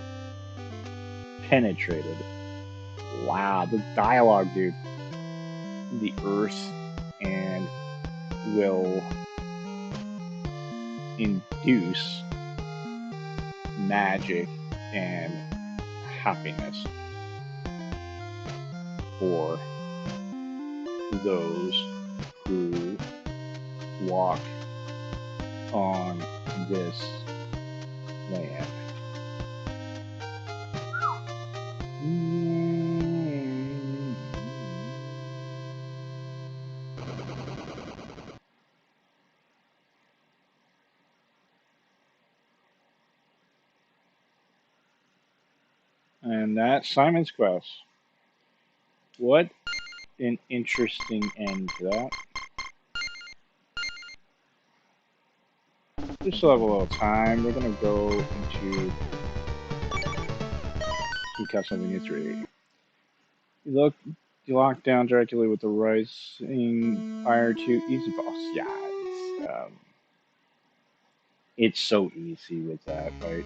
penetrated. Wow, the dialogue, dude. The earth and will induce magic and happiness for those who walk on this land. And that's Simon's Quest. What an interesting end to that. We still have a little time. We're going to go into Castlevania 3. You lock down directly with the Rising Fire 2 Easy Boss. Yeah, it's so easy with that, right?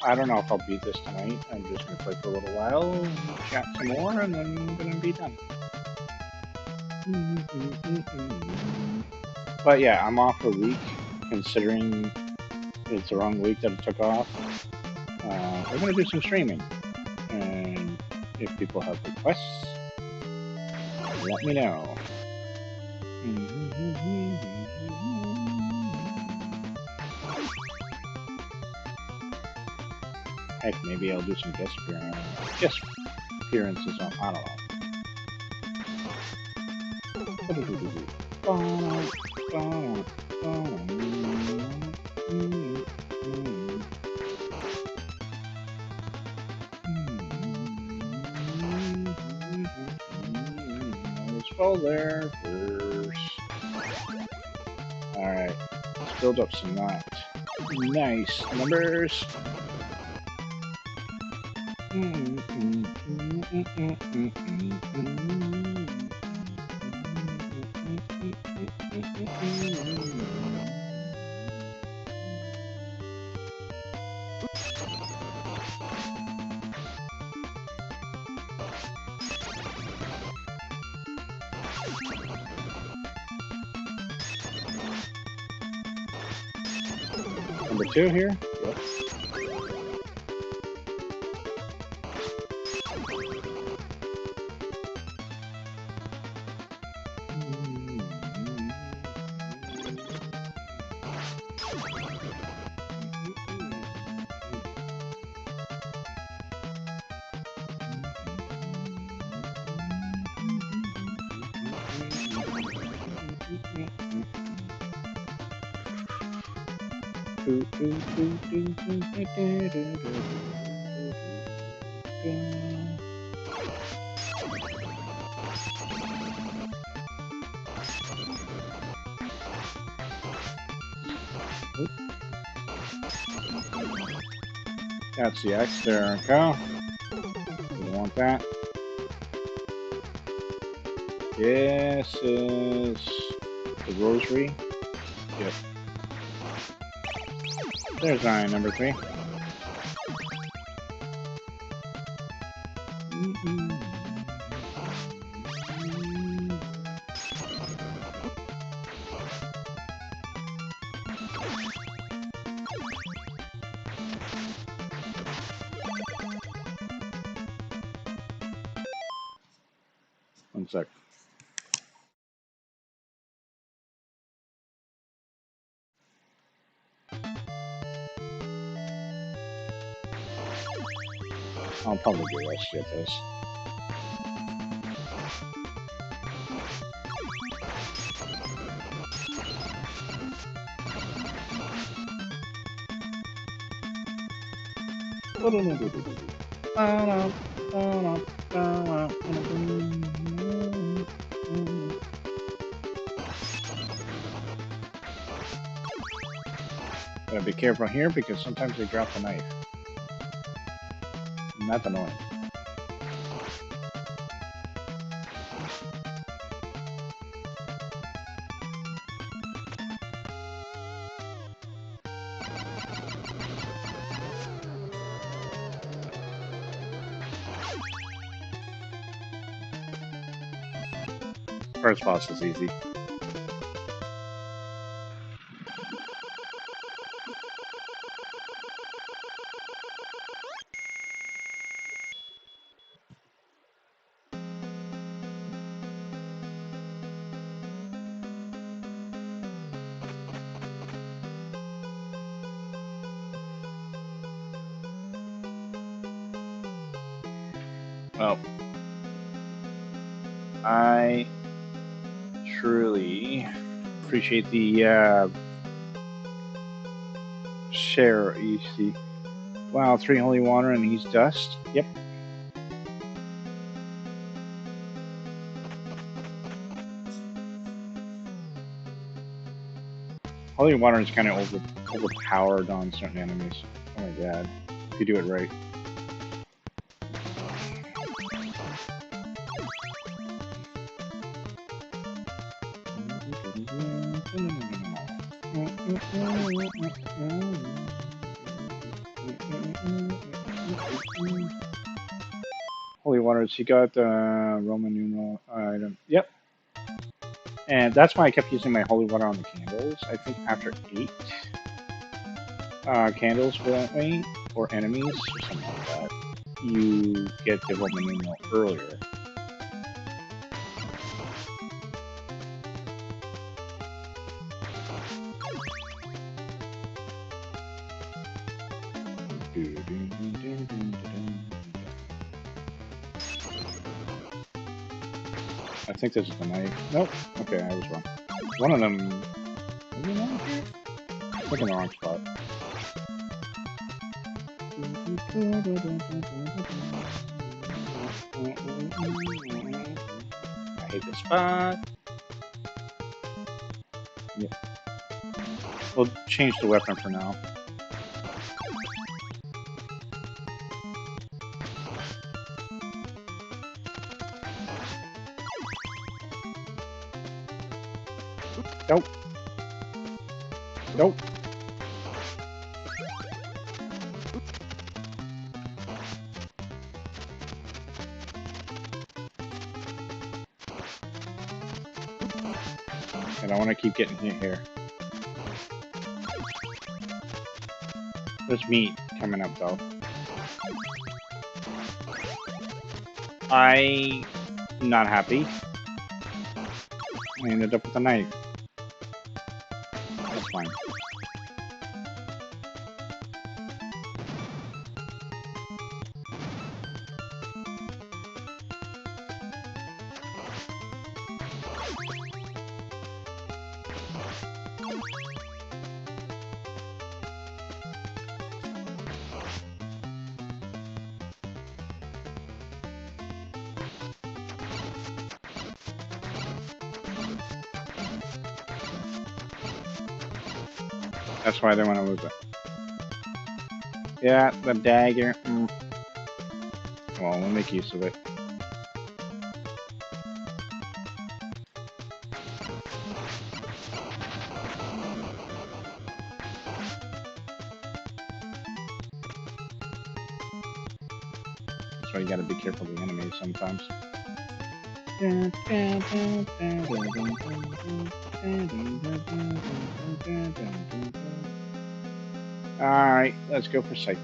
I don't know if I'll beat this tonight. I'm just going to play for a little while, chat some more, and then I'm going to be done. But yeah, I'm off for a week, considering it's the wrong week that it took off. We're going to do some streaming. And if people have requests, let me know. Heck, maybe I'll do some guest appearances on, I don't know. Let's go there first. Alright, let's build up some nice numbers. Number 2 here. Yep. That's the X, there we go. We don't want that. This is the rosary. Yep. There's number 3. One sec. I'll probably do less shit this. Gotta be careful here because sometimes they drop the knife. Not annoying. First boss is easy. Well, I truly appreciate the share. You see, wow, 3 holy water and he's dust. Yep. Holy water is kind of overpowered on certain enemies. Oh my god, if you do it right. Holy waters, he got the Roman numeral item. Yep. And that's why I kept using my holy water on the candles. I think after 8 candles for that way, or enemies, or something like that, you get the Roman numeral earlier. I think this is the knife. Nope. Okay, I was wrong. One of them. Is it not here? I think in the wrong spot. I hate this spot. Yep. We'll change the weapon for now. Nope. Nope. And I want to keep getting hit here. There's meat coming up though. I'm not happy. I ended up with a knife. That's fine. That's why they want to lose it. Yeah, the dagger. Well, we'll make use of it. That's why you gotta be careful of the enemies sometimes. Alright, let's go for Scythe.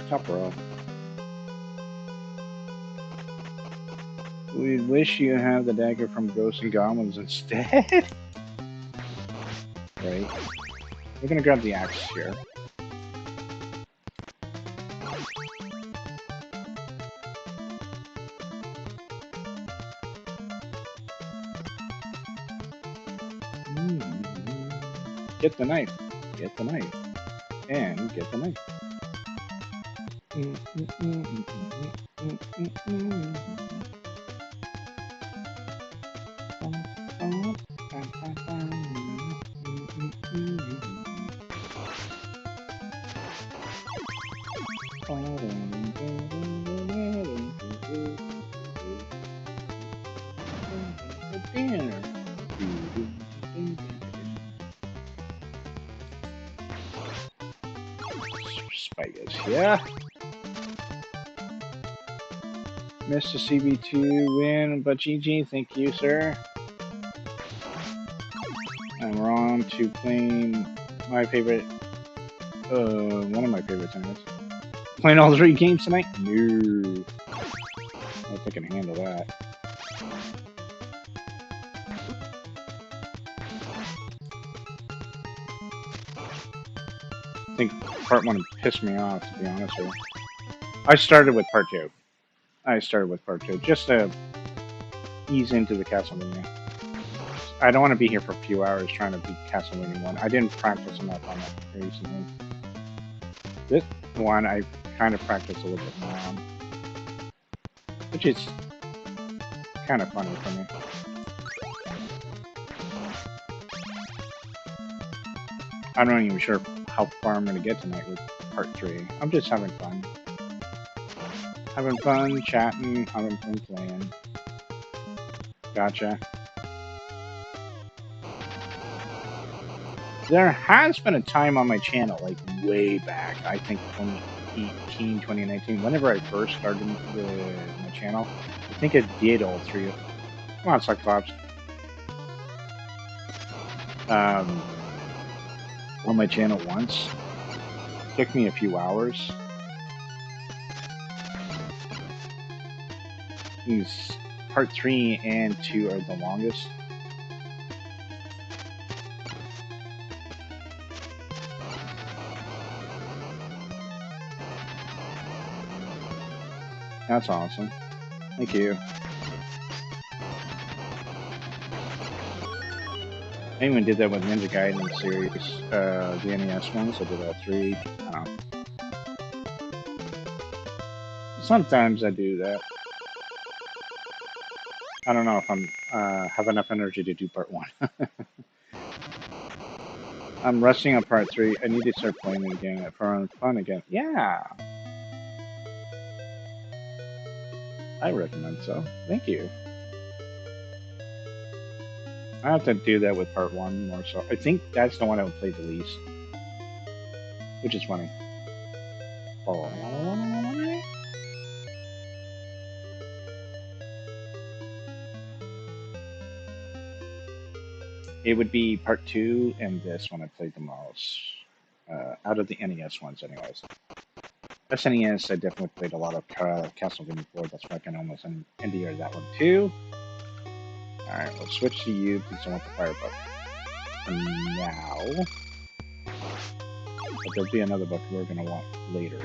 Top row. We wish you have the dagger from Ghosts and Goblins instead. Right. We're gonna grab the axe here. Get the knife. Get the knife. And get the knife. Spiders, yeah. Mr. CB2 win, but GG, thank you, sir. And we're on to playing my favorite, one of my favorites, anyways. Playing all 3 games tonight? No. I don't think I can handle that. I think part 1 pissed me off, to be honest with you. I started with part 2. Just to ease into the Castlevania. I don't want to be here for a few hours trying to beat Castlevania 1. I didn't practice enough on it recently. This one I kind of practiced a little bit more on, which is kind of funny for me. I'm not even sure how far I'm going to get tonight with part 3. I'm just having fun. Having fun, chatting, having fun playing. Gotcha. There has been a time on my channel, like way back, I think 2018, 2019, whenever I first started my channel, I think I did all 3 of them. Come on, Cyclops. On my channel once. It took me a few hours. These part 3 and 2 are the longest. That's awesome. Thank you. I even did that with Ninja Gaiden series, the NES ones. I did all 3. I don't know. Sometimes I do that. I don't know if I'm have enough energy to do part 1. I'm rushing on part 3. I need to start playing it again for fun again. Yeah. I recommend so. Thank you. I have to do that with part 1 more so. I think that's the one I would play the least. Which is funny. Oh. It would be part 2 and this one I played the most. Out of the NES ones, anyways. SNES, I definitely played a lot of Castlevania 4. That's why I can almost NDR that one too. Alright, we'll switch to you because I want the fire book. For now. But there'll be another book we're going to want later.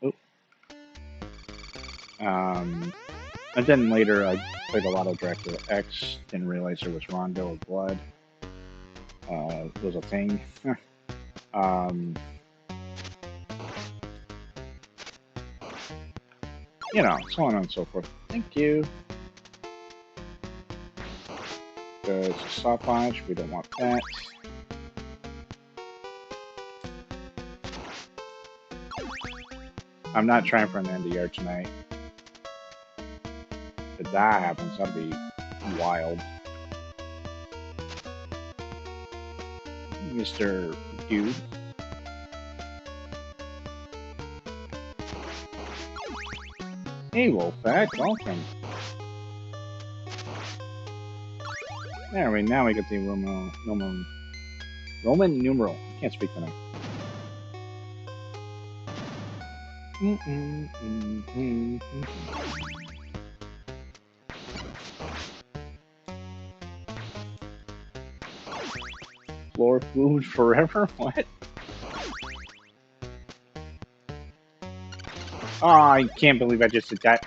Oh. And then later I played a lot of Dracula X. Didn't realize there was Rondo of Blood. Was a thing. You know, so on and so forth. Thank you. It's a stopwatch. We don't want that. I'm not trying for an NDR tonight. If that happens, that'd be wild. Mr. Dude. Hey, Wolfpack, welcome. There we now we get the Roman numeral. I can't speak tonight. Floor food forever? What? Oh, I can't believe I just did that.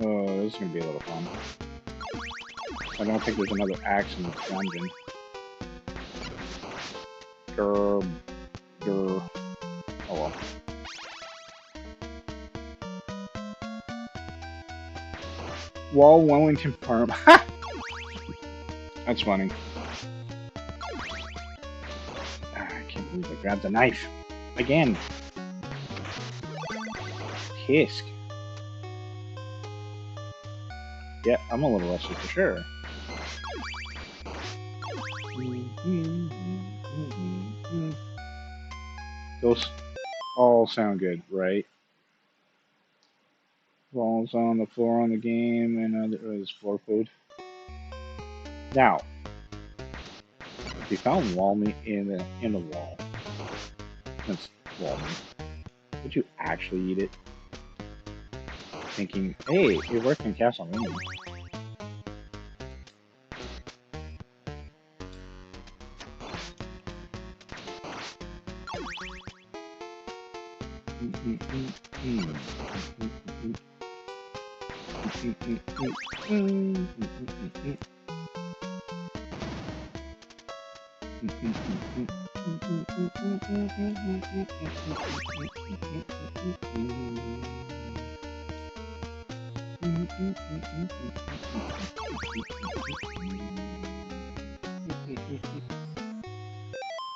Oh, this is gonna be a little fun. I don't think there's another axe in this dungeon. Grr. Grr. Oh well. Wall Wellington Farm. That's funny. I can't believe I grabbed the knife. Again. Kisk. Yeah, I'm a little rusty for sure. Those all sound good, right? Balls on the floor on the game, and there's floor food. Now, if you found wall meat in the wall, that's wall meat, would you actually eat it? Thinking, hey, you're working in Castlevania.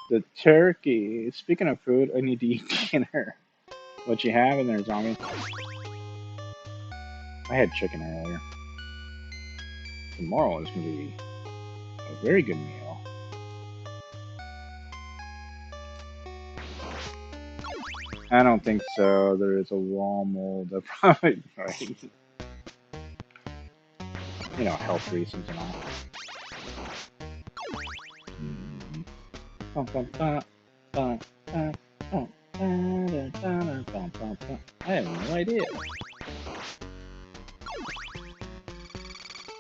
The turkey. Speaking of food, I need to eat dinner. What you have in there, zombie? I had chicken earlier. Tomorrow is going to be a very good meal. I don't think so. There is a wall mold. That probably right. You know, health reasons and all. I have no idea.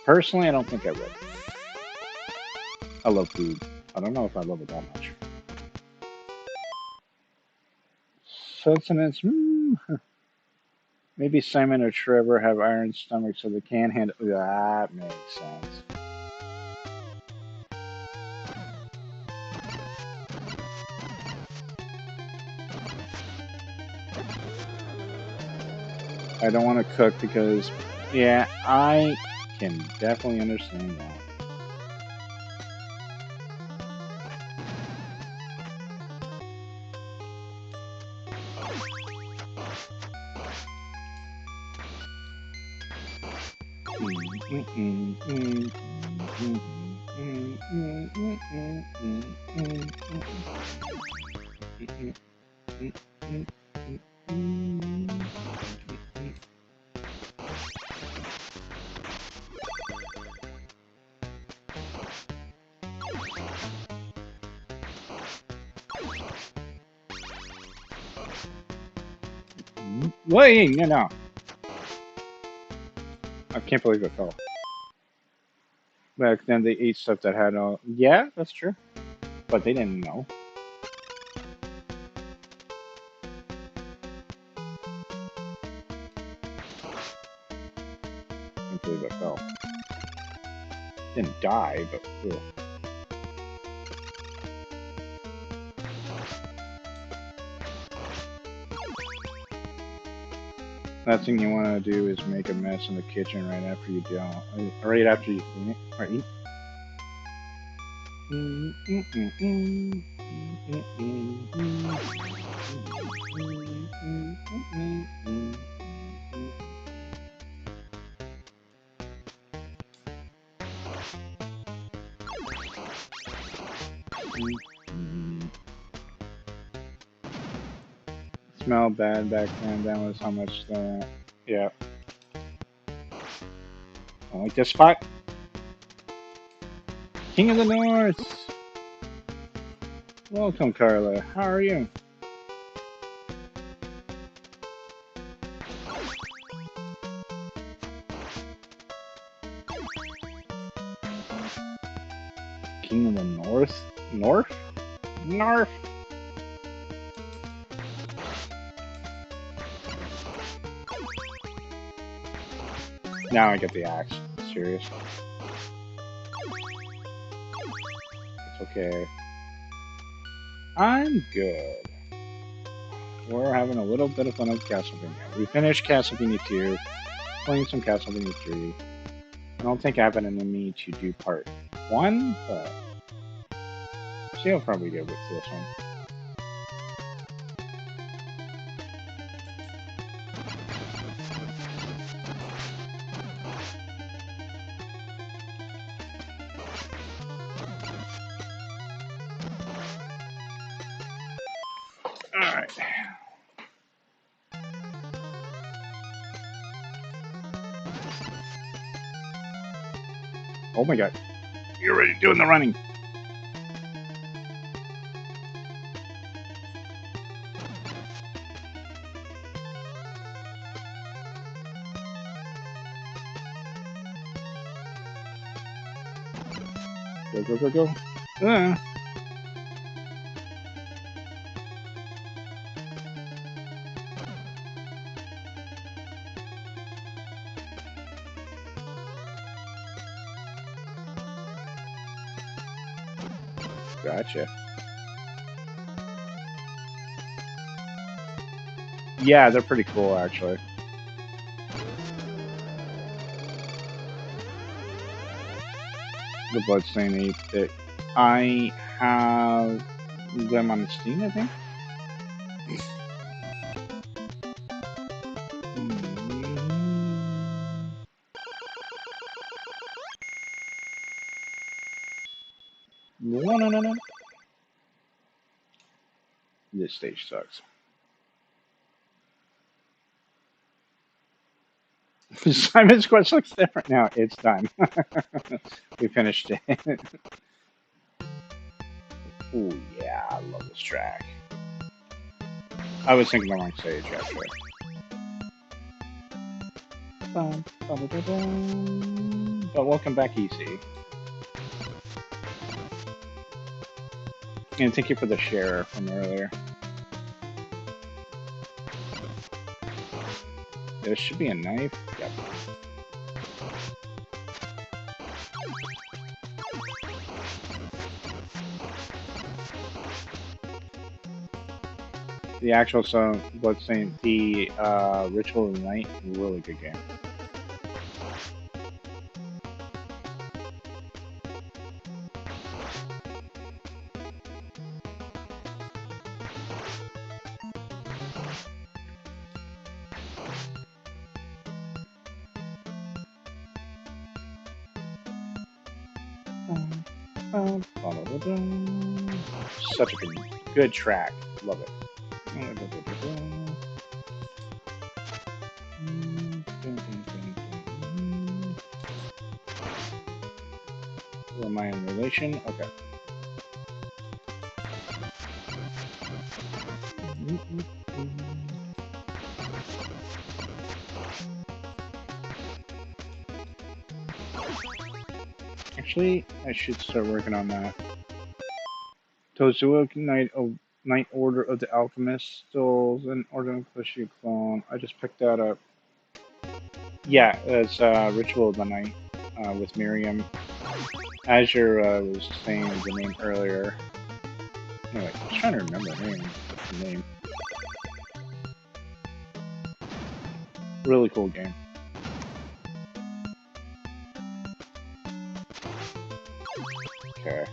Personally, I don't think I would. I love food. I don't know if I love it that much. Sustenance. Maybe Simon or Trevor have iron stomachs so they can't handle. That makes sense. I don't want to cook because, yeah, I can definitely understand that. Wait, no. I can't believe it fell. Back then they ate stuff that had all. Yeah, that's true. But they didn't know. I can't believe it fell. Didn't die, but. Ugh. Last thing you want to do is make a mess in the kitchen right after you do. Right after you clean it, right? Smelled bad back then. That was how much that. Yeah. I like this spot. King of the North. Welcome, Carla. How are you? King of the North? North? North? Now I get the axe. Serious. okay. I'm good. We're having a little bit of fun with Castlevania. We finished Castlevania 2, playing some Castlevania 3. I don't think I have it in me to do part 1, but see how far we get with this one. Alright. Oh my god. You're already doing the running. Go, go, go, go. Gotcha. Yeah, they're pretty cool, actually. The Bloodstain 8-bit. I have them on Steam, I think. No. This stage sucks. Simon's Quest looks different now. It's done. We finished it. Oh yeah, I love this track. I was thinking the wrong stage, actually. But welcome back, EC. And thank you for the share from earlier. There should be a knife. Yep. The actual song, Bloodstained, the Ritual of the Night, really good game. Such a good track. Love it. Am I in relation? Okay. Actually, I should start working on that. Tozuo Night Order of the Alchemist, still an Order of Cliché clone. I just picked that up. Yeah, it's Ritual of the Night with Miriam. Azure was saying the name earlier. Anyway, I was trying to remember the name. Really cool game. Okay.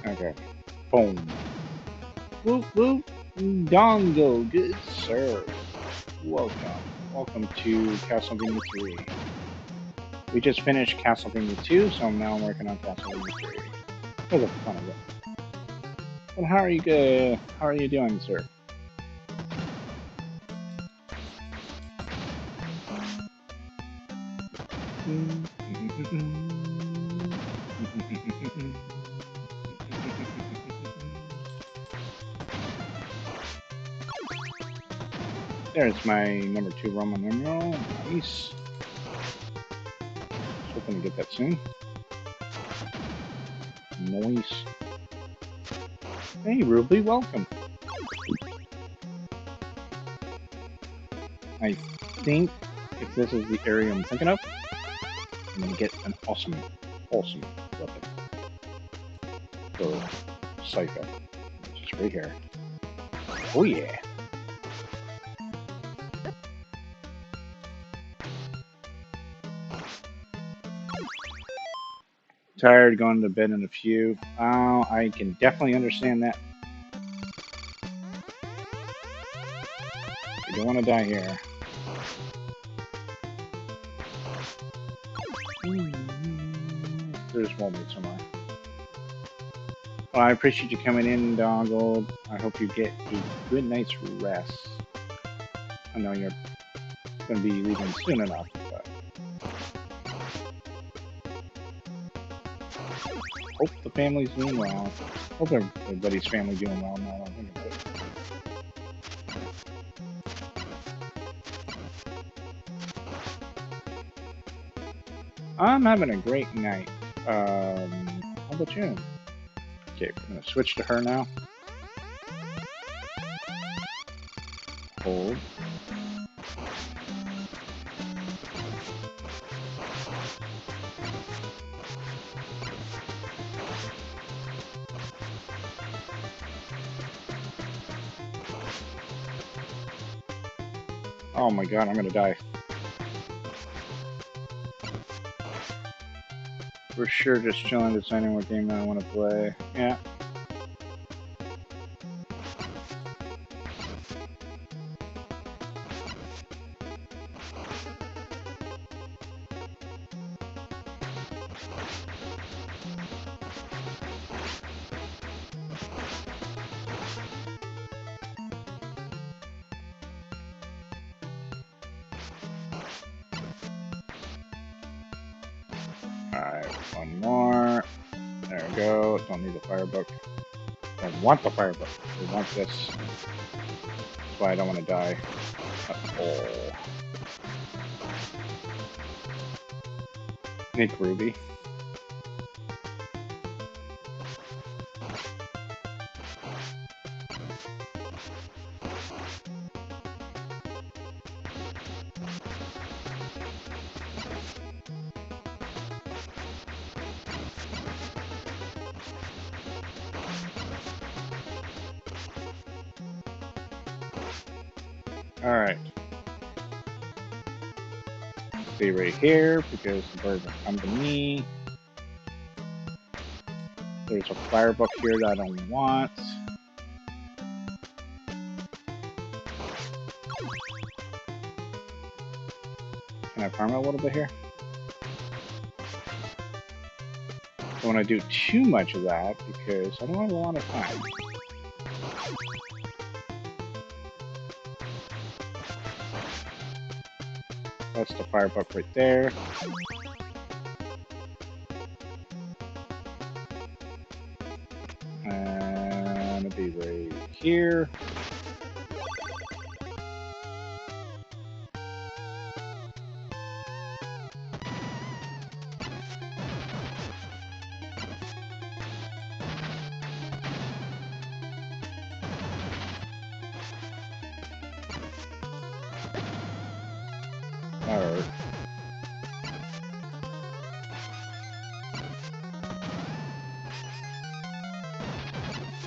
Okay. Boom. Whoop whoop. Dongo, good sir. Welcome. Welcome to Castlevania 3. We just finished Castlevania 2, so now I'm working on Castlevania 3. For the fun of it. Well, how are you doing, sir? There's my number 2 Roman numeral. Nice. Hoping to get that soon. Nice. Hey, Ruby, welcome. I think if this is the area I'm thinking of, I'm gonna get an awesome weapon for Psycho, which is right here. Oh yeah. Tired, going to bed in a few. I can definitely understand that. You don't want to die here. There's one more somewhere. Well, I appreciate you coming in, Dongle. I hope you get a good night's rest. I know you're going to be leaving soon enough, but hope the family's doing well. Hope everybody's family doing well now. I don't think about it. I'm having a great night. How about you? Okay, we're going to switch to her now. Hold. Oh my god, I'm going to die. For sure, just chilling, deciding what game I want to play. Yeah. Alright, one more. There we go. Don't need the firebook. Don't want the firebook. We want this. That's why I don't want to die at all. Nick Ruby. Alright. Stay right here because the bird will come to me. There's a firebook here that I don't want. Can I farm a little bit here? Don't want to do too much of that because I don't have a lot of time. That's the firebook right there. And it'll be right here. Alright.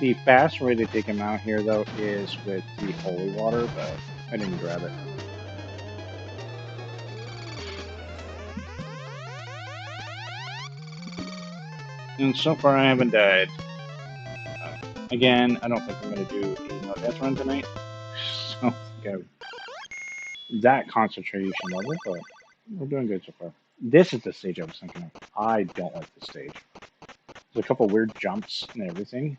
The fast way to take him out here, though, is with the holy water, but I didn't grab it. And so far, I haven't died. Again, I don't think I'm going to do a no death run tonight. So, I think that concentration level, but we're doing good so far. This is the stage I was thinking of. I don't like this stage. There's a couple weird jumps and everything.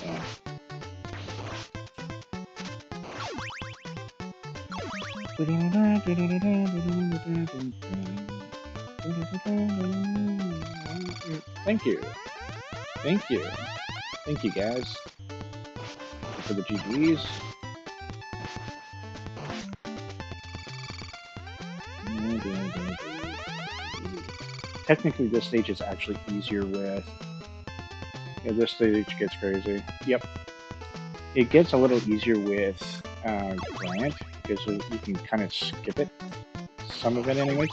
Yeah. Thank you. Thank you. Thank you, guys. For the GGs. technically this stage is actually easier with... Yeah, this stage gets crazy. Yep. It gets a little easier with Grant, because you can kind of skip it. Some of it anyways.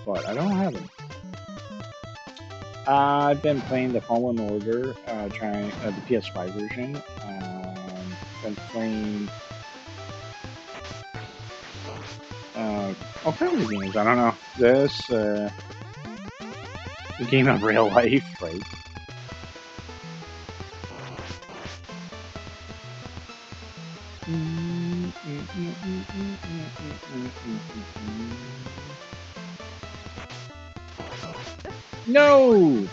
But I don't have it. I've been playing the Fallen Order, trying the PS5 version. Been playing all kinds of games. I don't know. This the game of real life, right? No!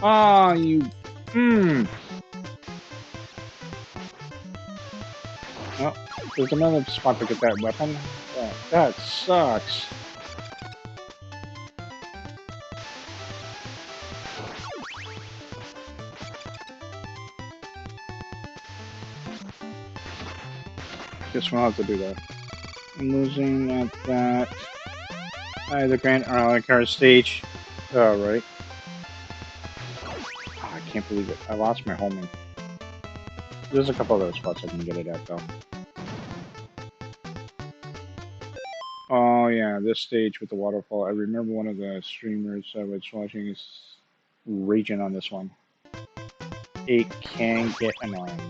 Ah, you. Oh, there's another spot to get that weapon. That sucks. Guess we'll have to do that. I'm losing at that. The Grand Card stage. Right. Oh, I can't believe it. I lost my homing. There's a couple other spots I can get it at, though. Oh, yeah, this stage with the waterfall. I remember one of the streamers I was watching is raging on this one. It can get annoying.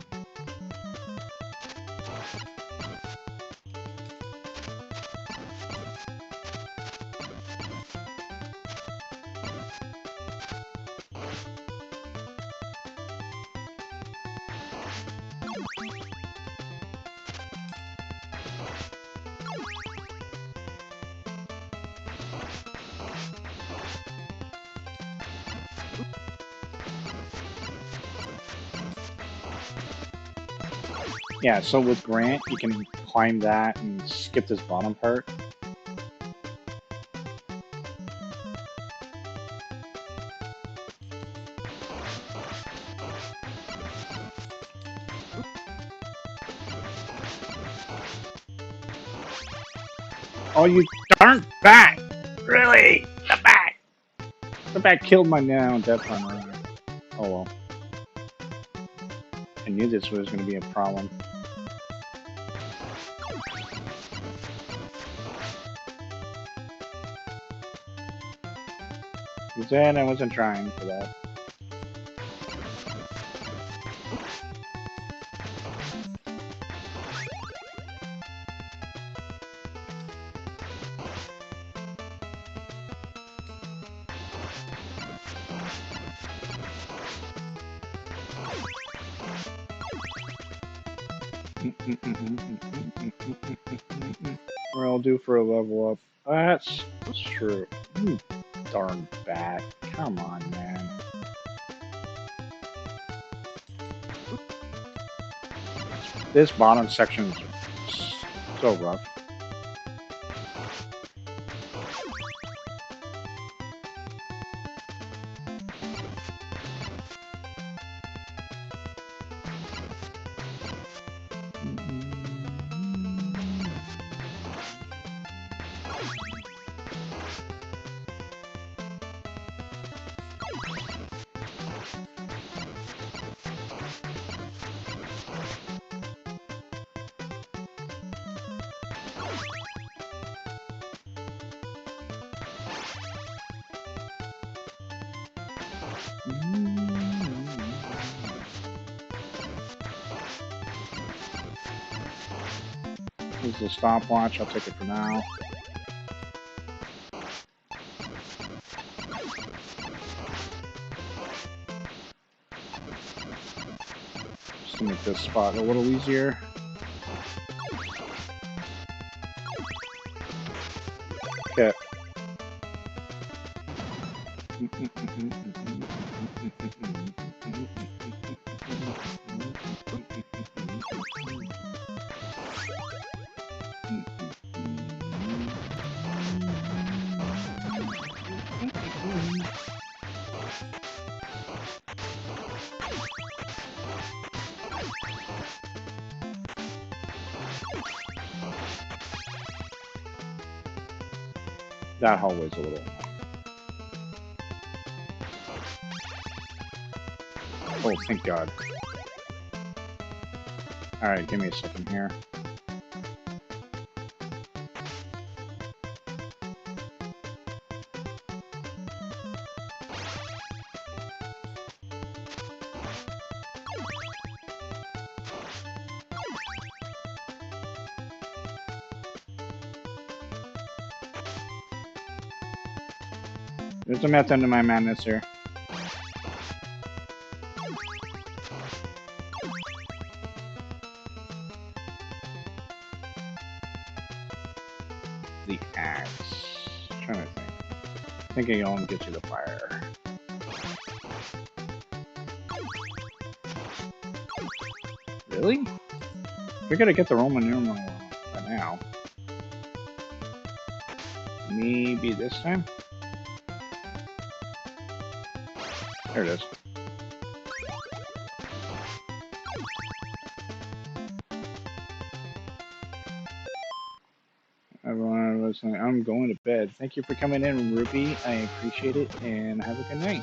Yeah, so with Grant, you can climb that and skip this bottom part. Oh, you darn bat! Really? The bat! The bat killed my now death runner. Oh well. I knew this was going to be a problem. Then I wasn't trying for that. We're all due for a level up. That's true. You darn bat. Come on, man. This bottom section is so rough. This is a stopwatch. I'll take it for now. Just to make this spot a little easier. Okay. That hallway's a little... Oh, thank God. Alright, give me a second here. There's a method to my madness here. The axe. I'm trying to think. I think I only get you the fire. Really? We're gonna get the Roman numeral by now. Maybe this time? There it is. Everyone was saying, I'm going to bed. Thank you for coming in, Ruby. I appreciate it, and have a good night.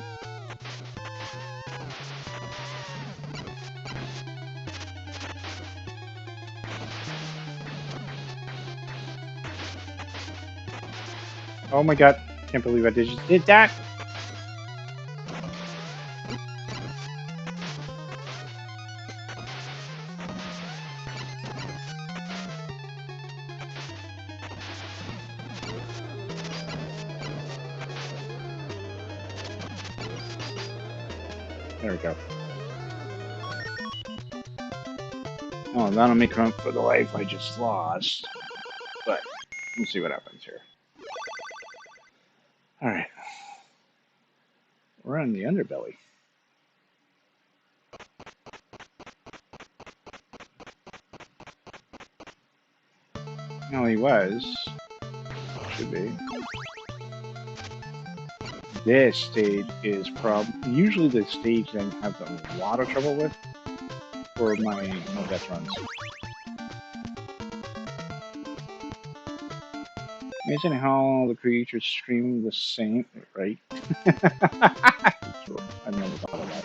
Oh my God. Can't believe I just did that. There we go. Oh, that'll make up for the life I just lost. But, let's see what happens here. Alright. We're in the underbelly. No, he was. Should be. This stage is usually the stage that I have a lot of trouble with for my death runs. Amazing how the creatures scream the same, right? I've never thought of that.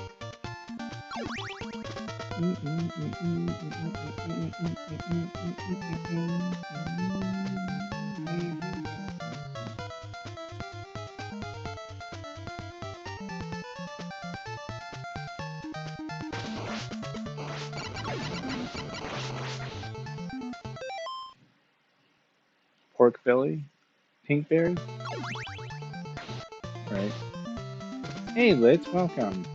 Pork belly? Pink berry? Right. Hey, Litz, welcome.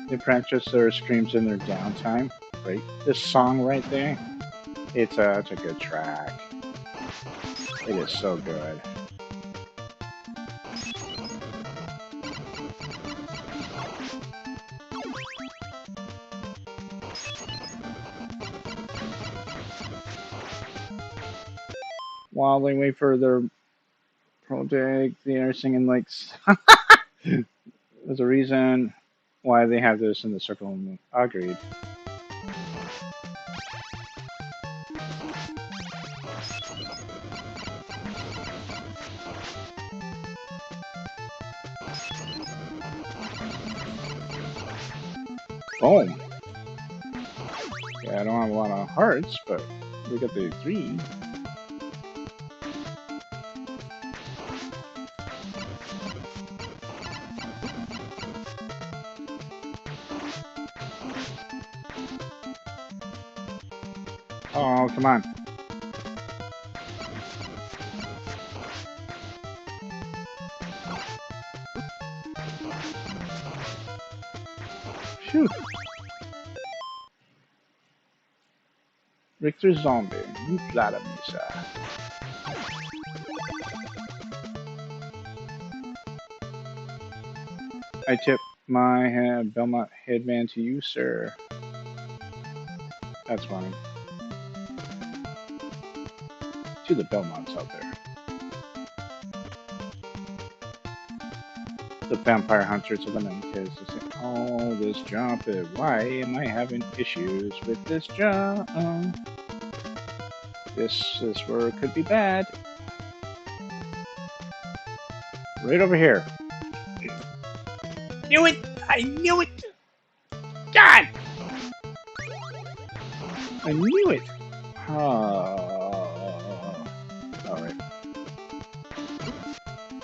They practice their screams in their downtime, right? This song right there, it's a good track. It is so good. While they wait for their project, they are singing like... There's a reason why they have this in the circle. Agreed. Boom. Yeah, I don't have a lot of hearts, but we got the 3. Oh, come on. Phew. Richter Zombie, you flatter me, sir. I tip my Belmont headband to you, sir. That's funny. To the Belmonts out there. The vampire hunters of the night is all this job. Why am I having issues with this job? This work could be bad. Right over here. Knew it! I knew it! God! I knew it! Alright.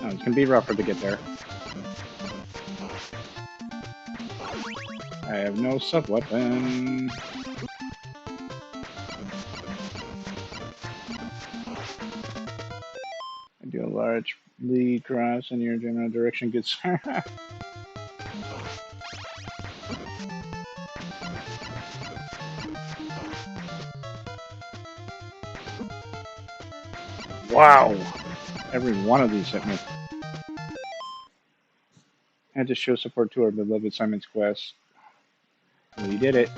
Oh, it's gonna be rougher to get there. I have no sub-weapon. I do a large lead cross in your general direction, good sir. Wow! Every one of these hit me. I had to show support to our beloved Simon's Quest. We did it.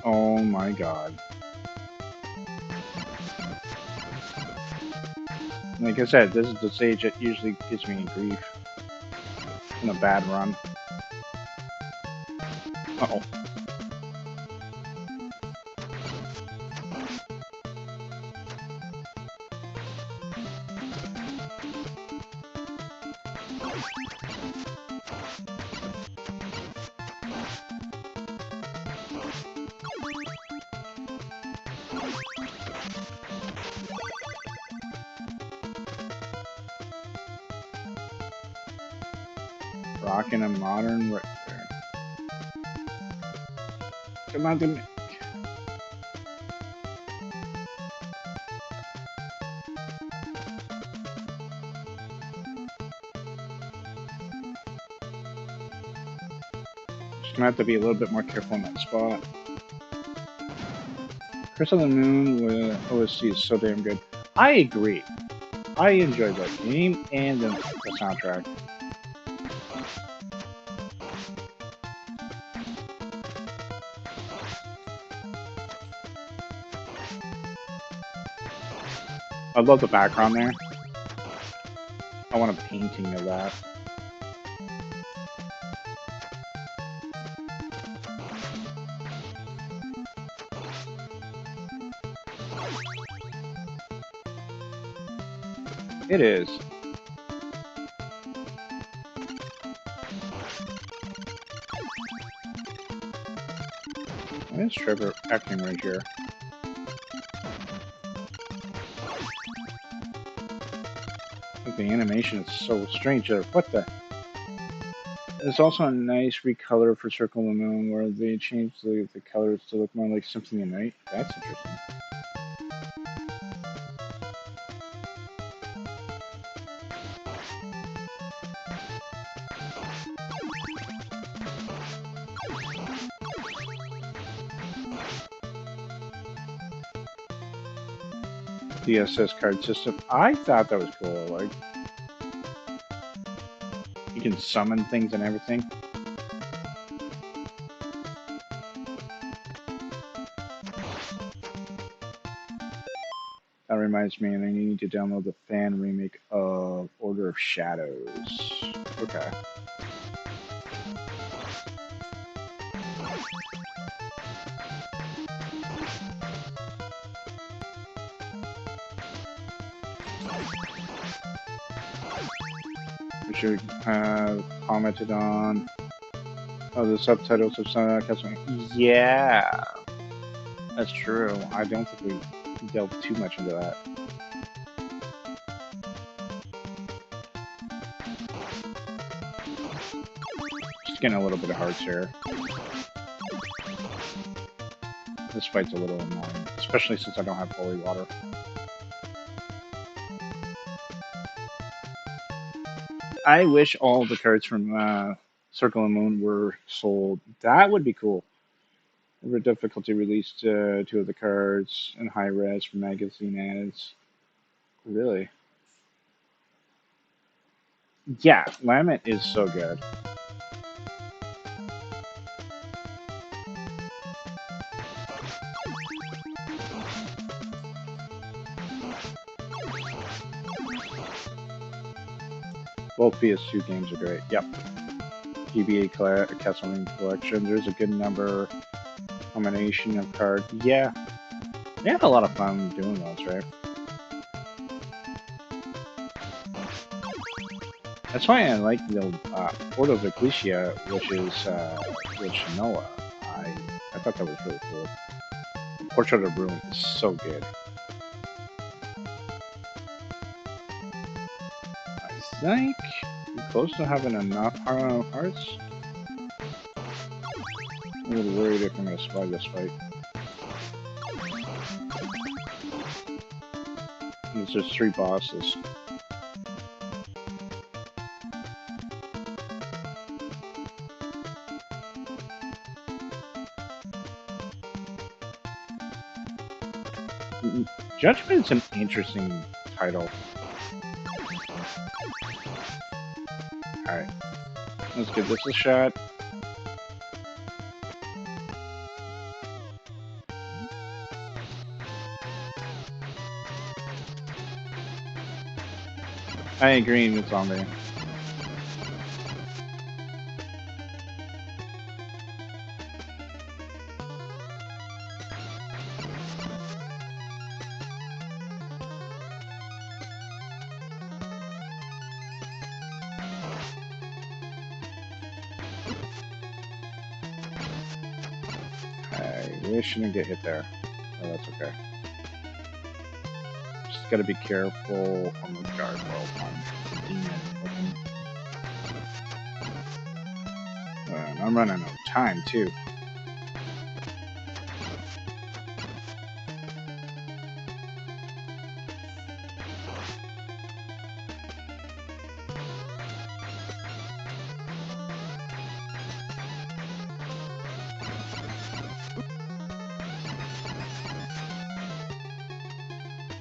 Oh my god. Like I said, this is the stage that usually gives me grief in a bad run. Uh-oh. Rockin' a modern record. Come on, give me. Just gonna have to be a little bit more careful in that spot. Curse of the Moon with OSC is so damn good. I agree. I enjoyed that game and the soundtrack. I love the background there. I want a painting of that. It is. Why is Trevor acting right here? The animation is so strange there. What the? There's also a nice recolor for Circle of the Moon where they changed the colors to look more like Symphony of Night. That's interesting. DSS card system. I thought that was cool. Like, you can summon things and everything. That reminds me, and I need to download the fan remake of Order of Shadows. Okay. Which you have commented on. Oh, the subtitles of Castlevania. Yeah, that's true. I don't think we delved too much into that. Just getting a little bit of hearts here. This fight's a little annoying, especially since I don't have holy water. I wish all the cards from Circle and Moon were sold. That would be cool. Ever difficulty released 2 of the cards in high res for magazine ads. Really? Yeah, Lamet is so good. Both PS2 games are great. Yep. GBA Castlevania Collection. There's a good number combination of cards. Yeah. They had a lot of fun doing those, right? That's why I like the Port of Ecclesia, which is with Shinoa. I thought that was really cool. The Portrait of Ruin is so good. I think I'm close to having enough hearts. I'm a little worried if I'm going to survive this fight. There's just 3 bosses. Judgment's an interesting title. Alright. Let's give this a shot. I agree with Zombie. I really shouldn't get hit there. Oh, that's okay. Just gotta be careful on the gargoyle on demon looking. I'm running out of time too.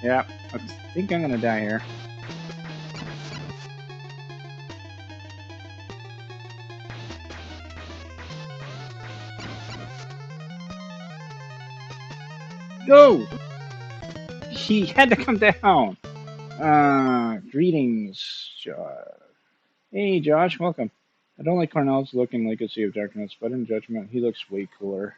Yeah, I think I'm gonna die here. No! He had to come down! Greetings, Josh. Hey, Josh, welcome. I don't like Cornell's look in Legacy of Darkness, but in Judgment, he looks way cooler.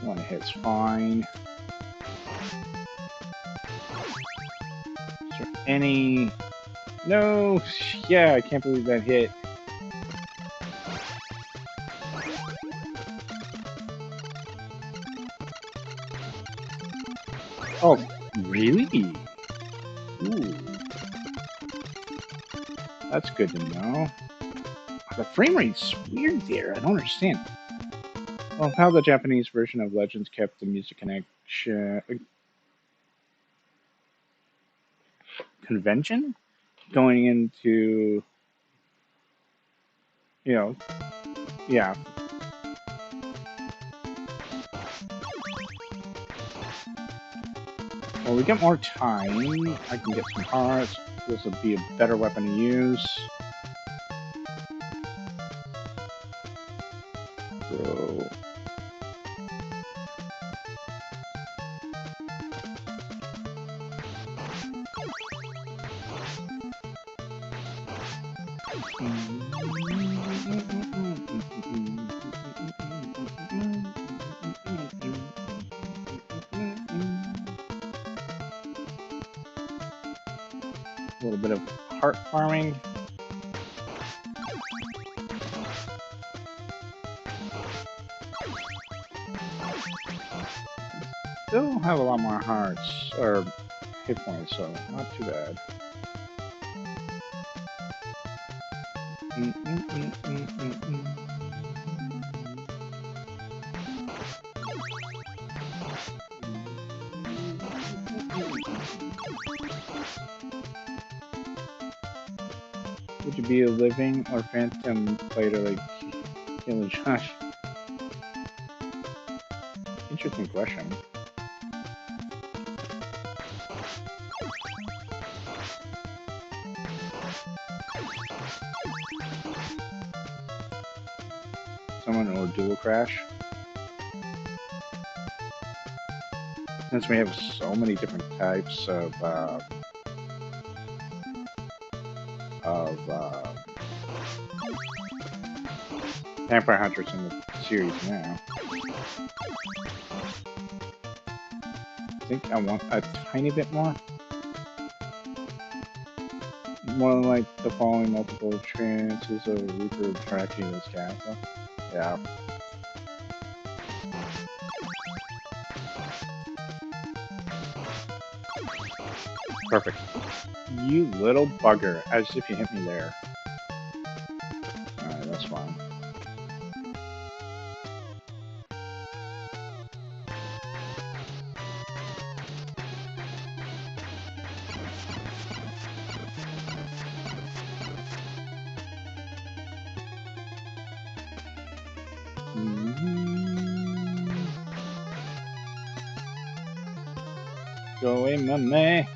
One hit's fine. Is there any... No! Yeah, I can't believe that hit. Oh, really? Ooh. That's good to know. The frame rate's weird there. I don't understand. Well, how the Japanese version of Legends kept the music convention going into, you know, yeah. Well, we get more time. I can get some hearts. This will be a better weapon to use. So... A little bit of heart farming. still have a lot more hearts, or hit points, so not too bad. Would you be a living or phantom fighter like Killer Josh? Interesting question. Someone or dual crash? Since we have so many different types of vampire hunters in the series now, I think I want a tiny bit more. More like the following multiple chances of Reaper tracking this castle. Yeah. Perfect. You little bugger. As if you hit me there. Alright, that's fine. Go away, mummy.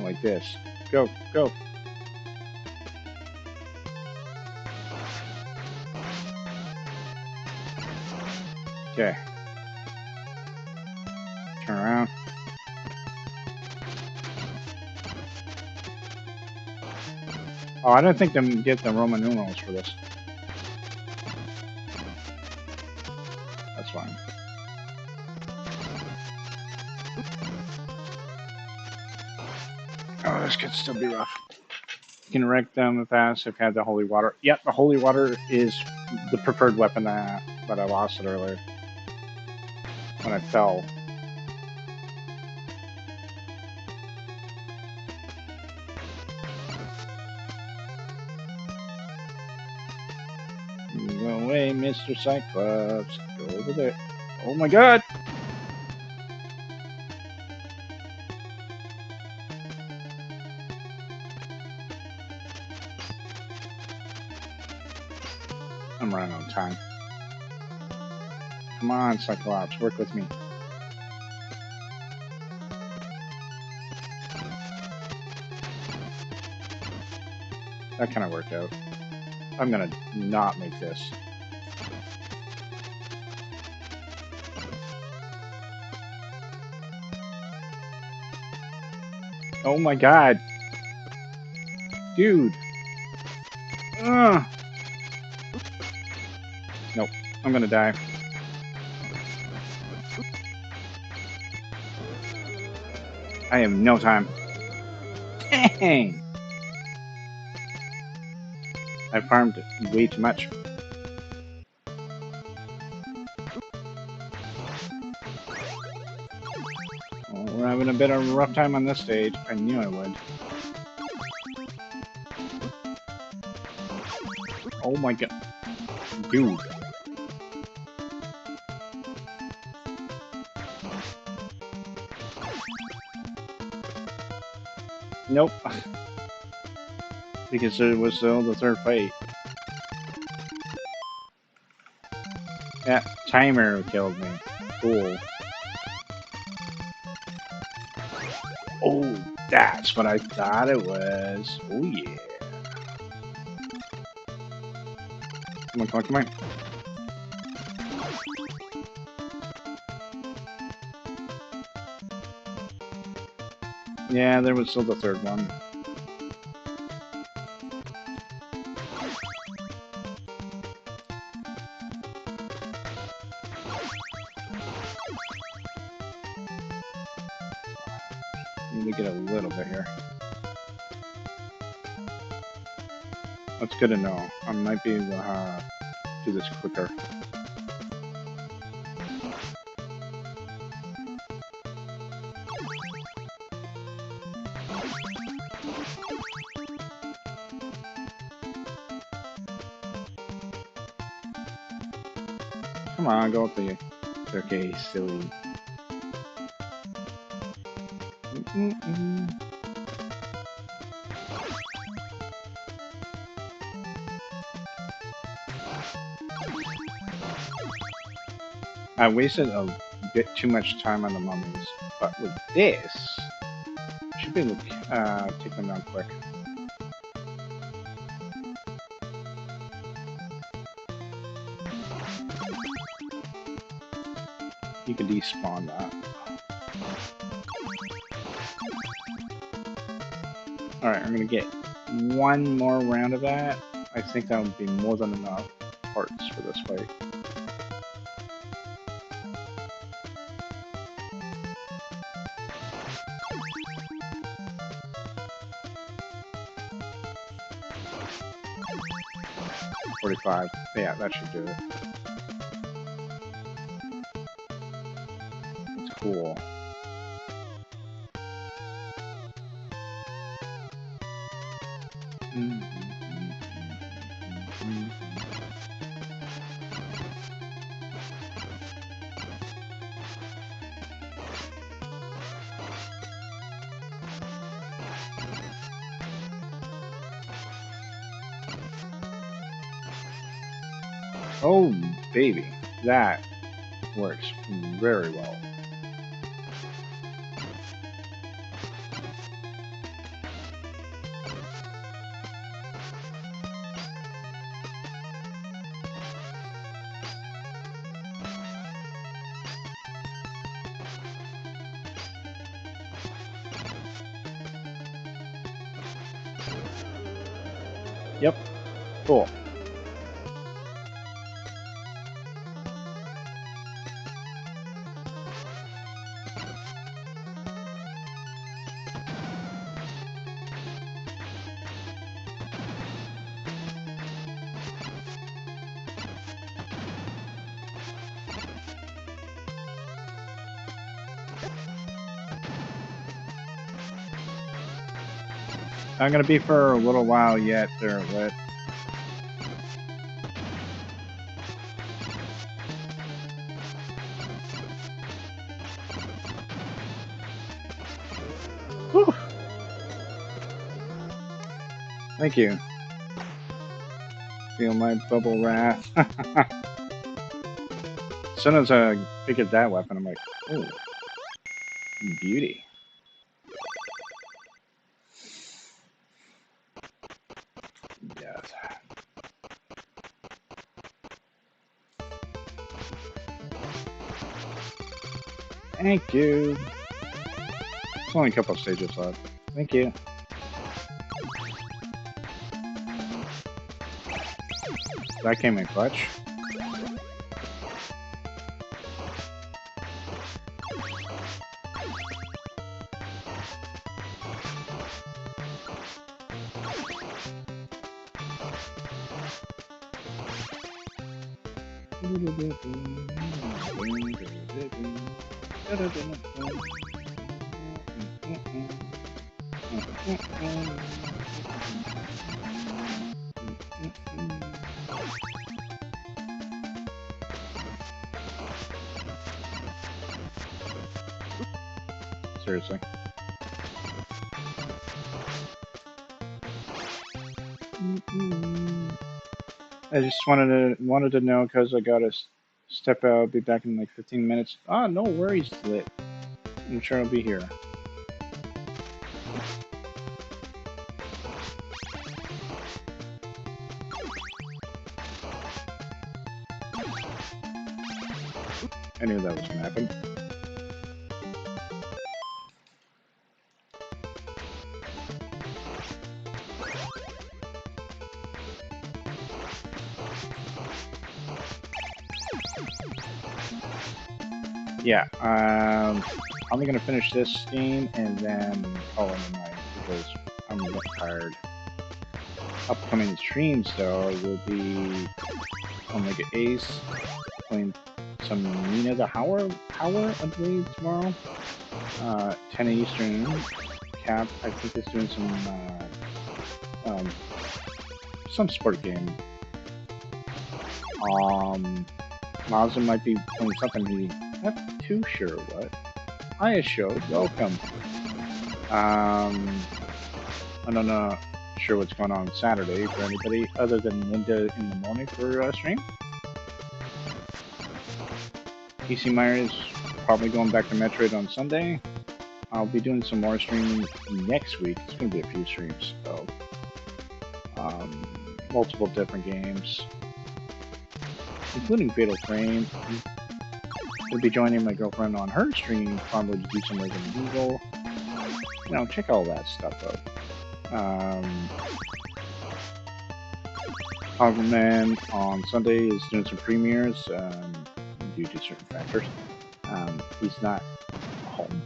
Like this. Go, go. Okay. Turn around. Oh, I don't think them get the Roman numerals for this. That's fine. Oh, this could still be rough. You can wreck them fast if you have the holy water. Yep, the holy water is the preferred weapon but I lost it earlier when I fell. Go away, Mr. Cyclops. Go over there. Oh my god! I'm running out of time. Come on, Cyclops, work with me. That kind of worked out. I'm gonna not make this. Oh my god. Dude. Ugh. Nope. I'm gonna die. I have no time. Dang. I farmed way too much. Well, we're having a bit of a rough time on this stage. I knew I would. Oh my god. Dude. Nope. Because it was still the third fight. That timer killed me. Cool. Oh, that's what I thought it was. Oh yeah. Come on, come on, come on. Yeah, there was still the third one. Need to get a little bit here. That's good to know. I might be able to do this quicker. Come on, go up the staircase, silly. I wasted a bit too much time on the mummies, but with this, I should be able to take them down quick. You can despawn that. Alright, I'm gonna get one more round of that. I think that would be more than enough parts for this fight. $45. Yeah, that should do it. That's cool. Oh, baby. That works very well. Yep. Cool. I'm gonna be for a little while yet there, Lit. Whew. Thank you. Feel my bubble wrath. As soon as I figured that weapon, I'm like, oh, beauty. Yes. Thank you. There's only a couple of stages left. Thank you. That came in clutch. Seriously. I just wanted to know because I gotta step out. I'll be back in like 15 minutes. Ah, no worries, Lit. I'm sure I'll be here. I knew that was gonna happen. Yeah, I'm gonna finish this game and then call it a night because I'm getting tired. upcoming streams, though, will be Omega Ace playing some Nina the Howler, I believe, tomorrow. 10 Eastern. Cap, I think, is doing some sport game. Mazda might be playing something he's not too sure what. Hiya showed, welcome. I'm not sure what's going on Saturday for anybody other than Linda in the morning for stream. PC Myers probably going back to Metroid on Sunday. I'll be doing some more streaming next week. It's going to be a few streams, so multiple different games, including Fatal Frame. I'll be joining my girlfriend on her stream, probably to do some Resident Evil. You know, check all that stuff out. Hogman on Sunday is doing some premieres due to certain factors. He's not home.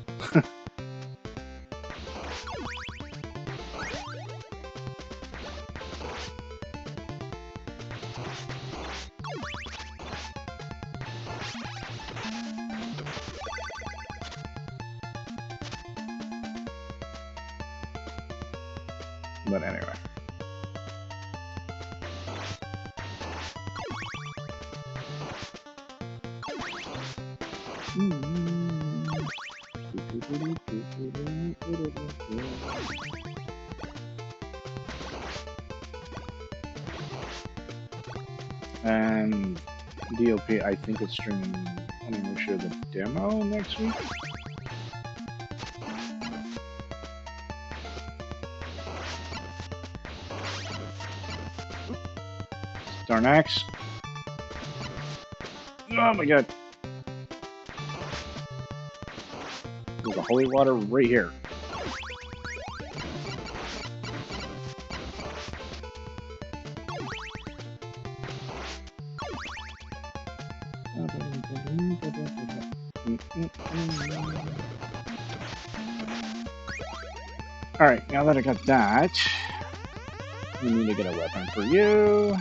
But anyway. And DOP, I think it's streaming, I'm not sure, the demo next week. Darnax. Oh my god. There's a holy water right here. Alright, now that I got that, we need to get a weapon for you.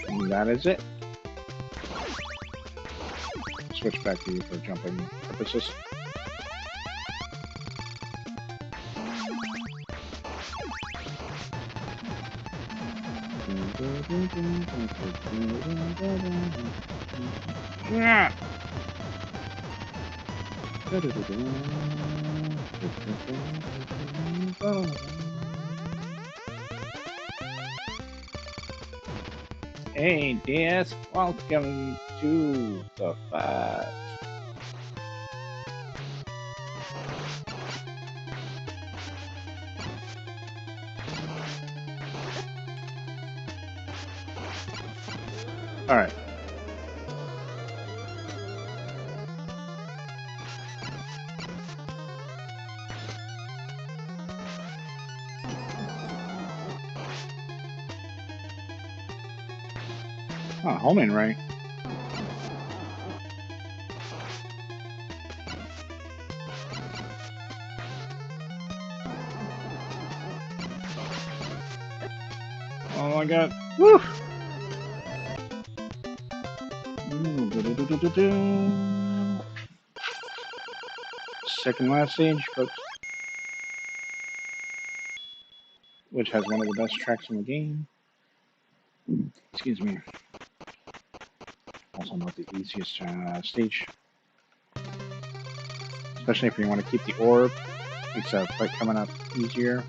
And that is it. Switch back to you for jumping purposes. Yeah. Hey, DS, welcome to the fight. All right. Oh, homing right. Oh my god. Woo! Second last stage, folks. Which has one of the best tracks in the game. Excuse me. Also not the easiest stage. Especially if you want to keep the orb. Makes a fight coming up easier.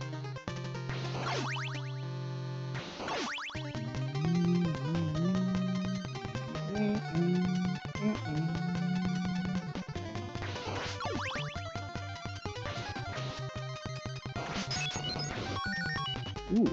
Ooh.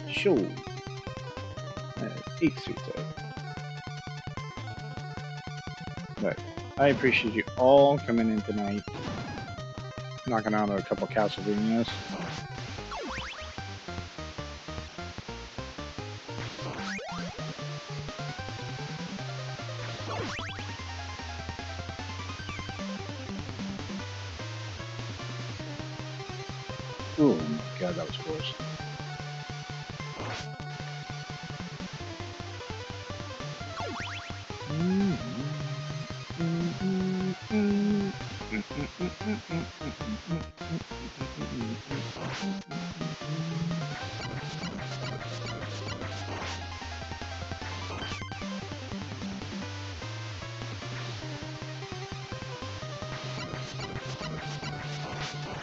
Show. 8th Street though. But I appreciate you all coming in tonight, knocking out a couple Castlevanias. Oh my god, that was close.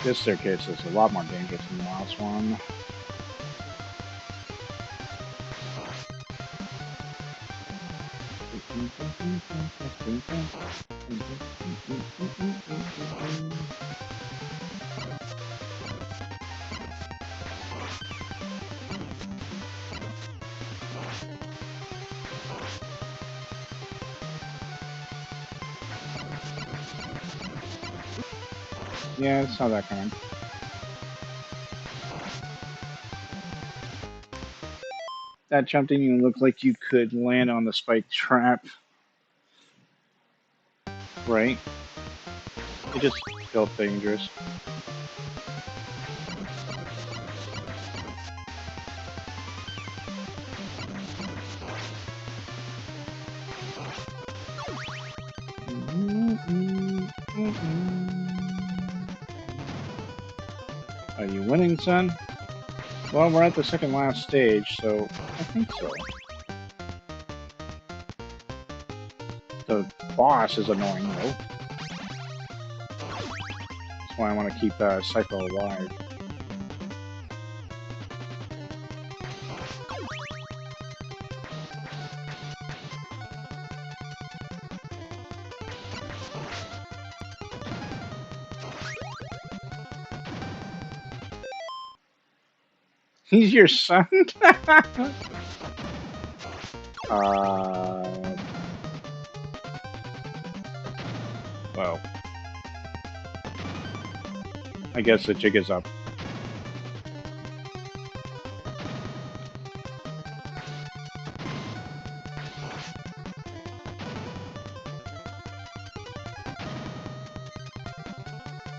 This staircase is a lot more dangerous than the last one. Yeah, it's not that kind. That jump didn't even look like you could land on the spike trap. Right? It just felt dangerous. Are you winning, son? Well, we're at the second last stage, so I think so. The boss is annoying, though. That's why I want to keep Psycho alive. He's your son? Well, I guess the jig is up.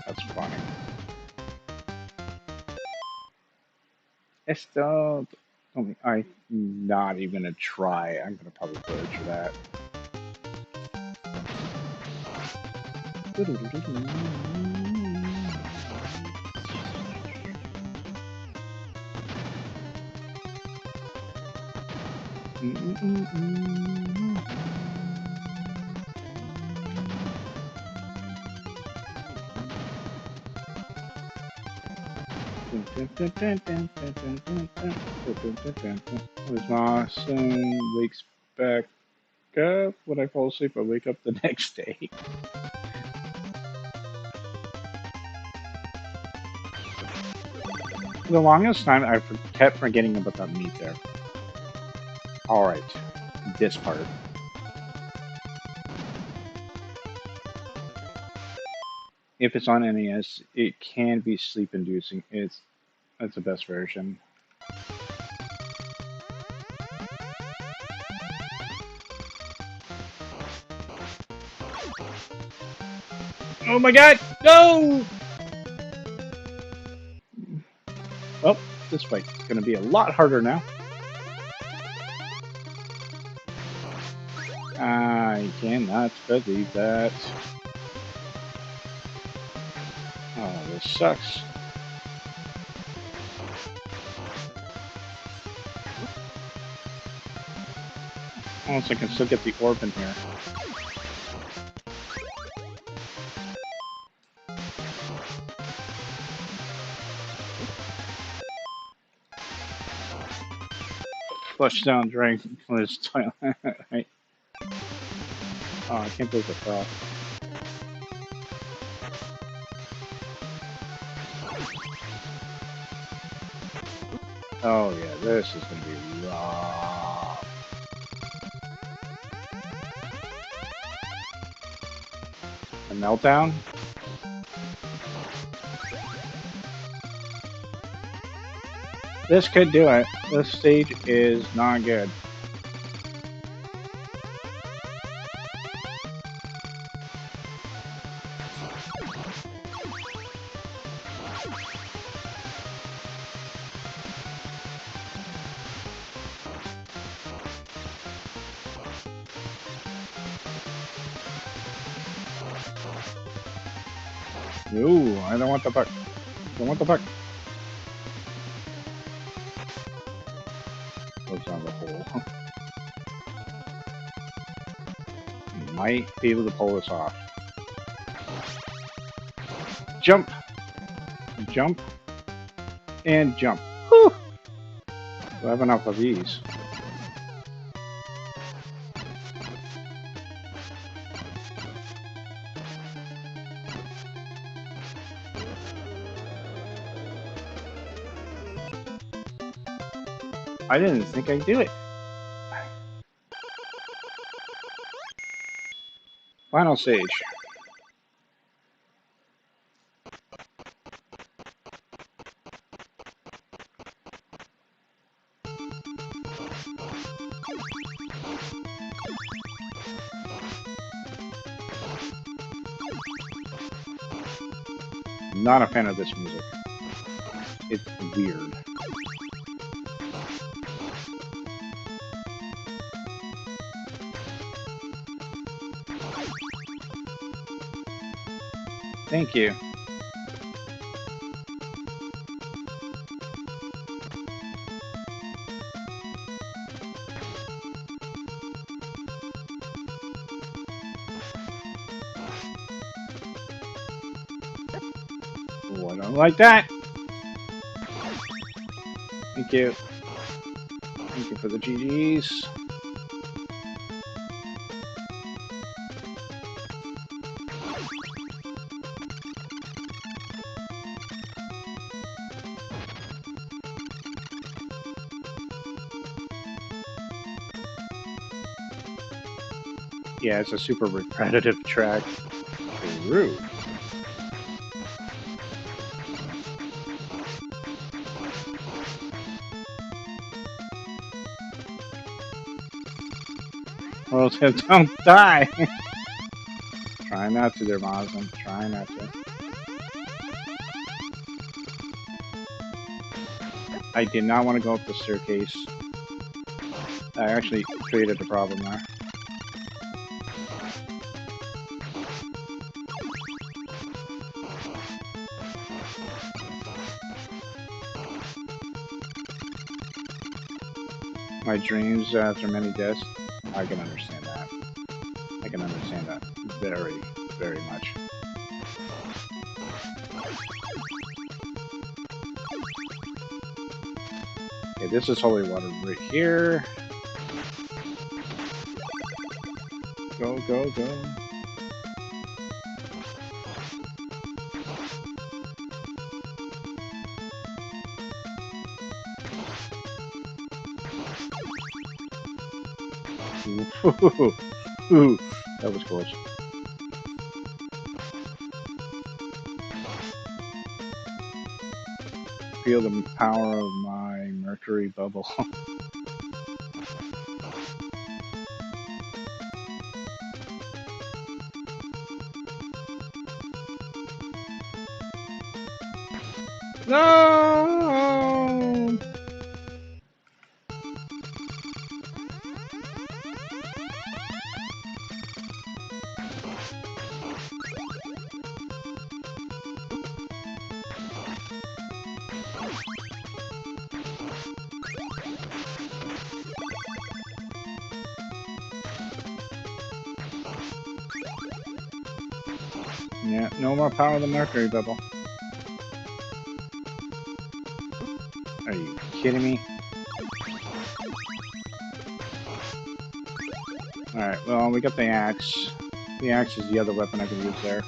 That's funny. Estelle, I'm not even gonna try. I'm gonna probably purge for that. As Lawson wakes back up, when I fall asleep, I wake up the next day. For the longest time, I kept forgetting about that meat there. Alright, this part. If it's on NES, it can be sleep-inducing. That's the best version. Oh my god! No! Well, this fight's gonna be a lot harder now. I cannot believe that. Oh, this sucks. Unless I can still get the orb in here. Flush down drain from his toilet. Right. Oh, I can't believe it fell. Oh yeah, this is gonna be rough. A meltdown? This could do it. This stage is not good. Ooh, I don't want the buck. Don't want the buck. Goes on the hole. Might be able to pull this off. Jump! Jump! And jump. Whew! Do I have enough of these? I didn't think I'd do it. Final stage. Not a fan of this music. It's weird. Thank you. Oh, I don't like that. Thank you. Thank you for the GGs. Yeah, it's a super repetitive track. Rude. Well, don't die. Try not to, there, Moslem. Try not to. I did not want to go up the staircase. I actually created a problem there. My dreams after many deaths. I can understand that. I can understand that very, very much. Okay, this is holy water right here. Go, go, go. Ooh, that was close. Feel the power of my mercury bubble. No! Yeah, no more power of the mercury bubble. Are you kidding me? Alright, well, we got the axe. The axe is the other weapon I can use there.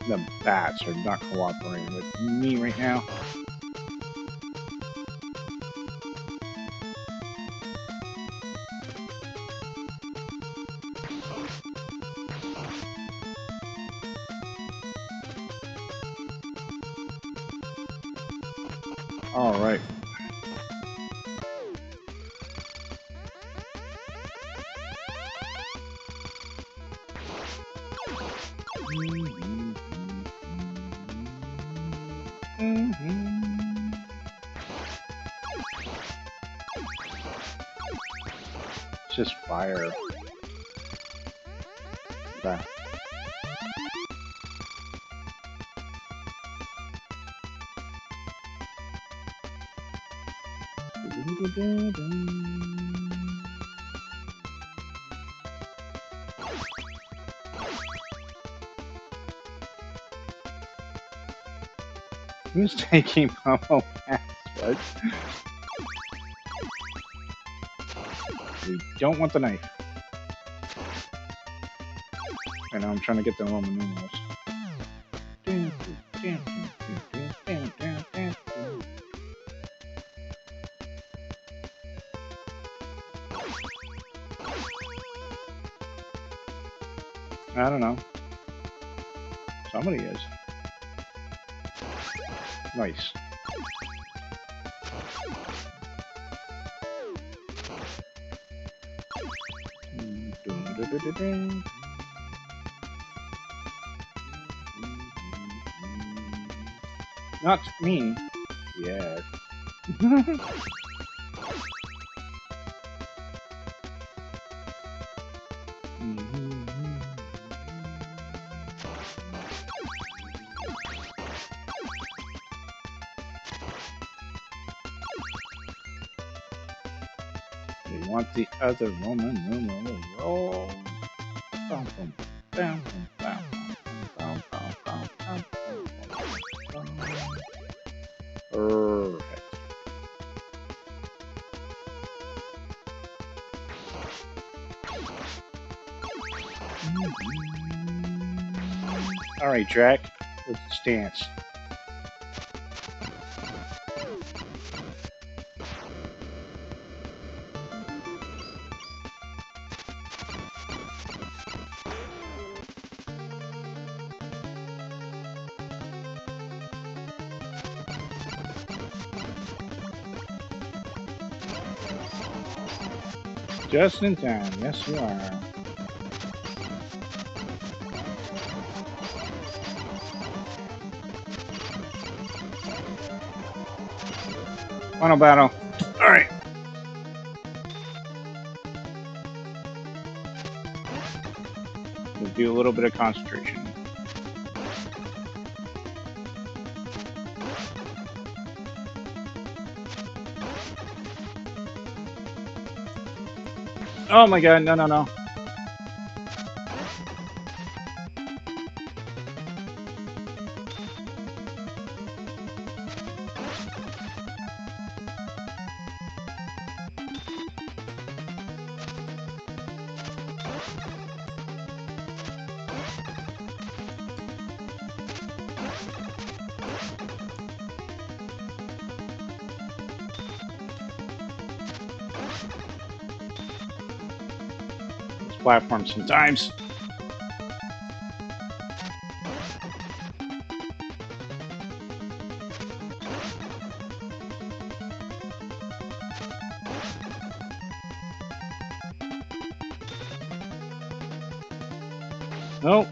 The bats are not cooperating with me right now. All right. It's just fire. Okay. Who's taking Momo password? We don't want the knife. I know I'm trying to get the Roman numerals. I don't know. Somebody is. Nice. Not me. Yeah. We want the other Roman numeral roll. Bum, bum, bum, bum, bum, bum, bum, bum, bum, bum. Perfect. All right, Drac. Let's dance. Just in time. Yes, you are. Final battle. All right. We'll do a little bit of concentration. Oh my god, no, no, no. Platform sometimes. Nope.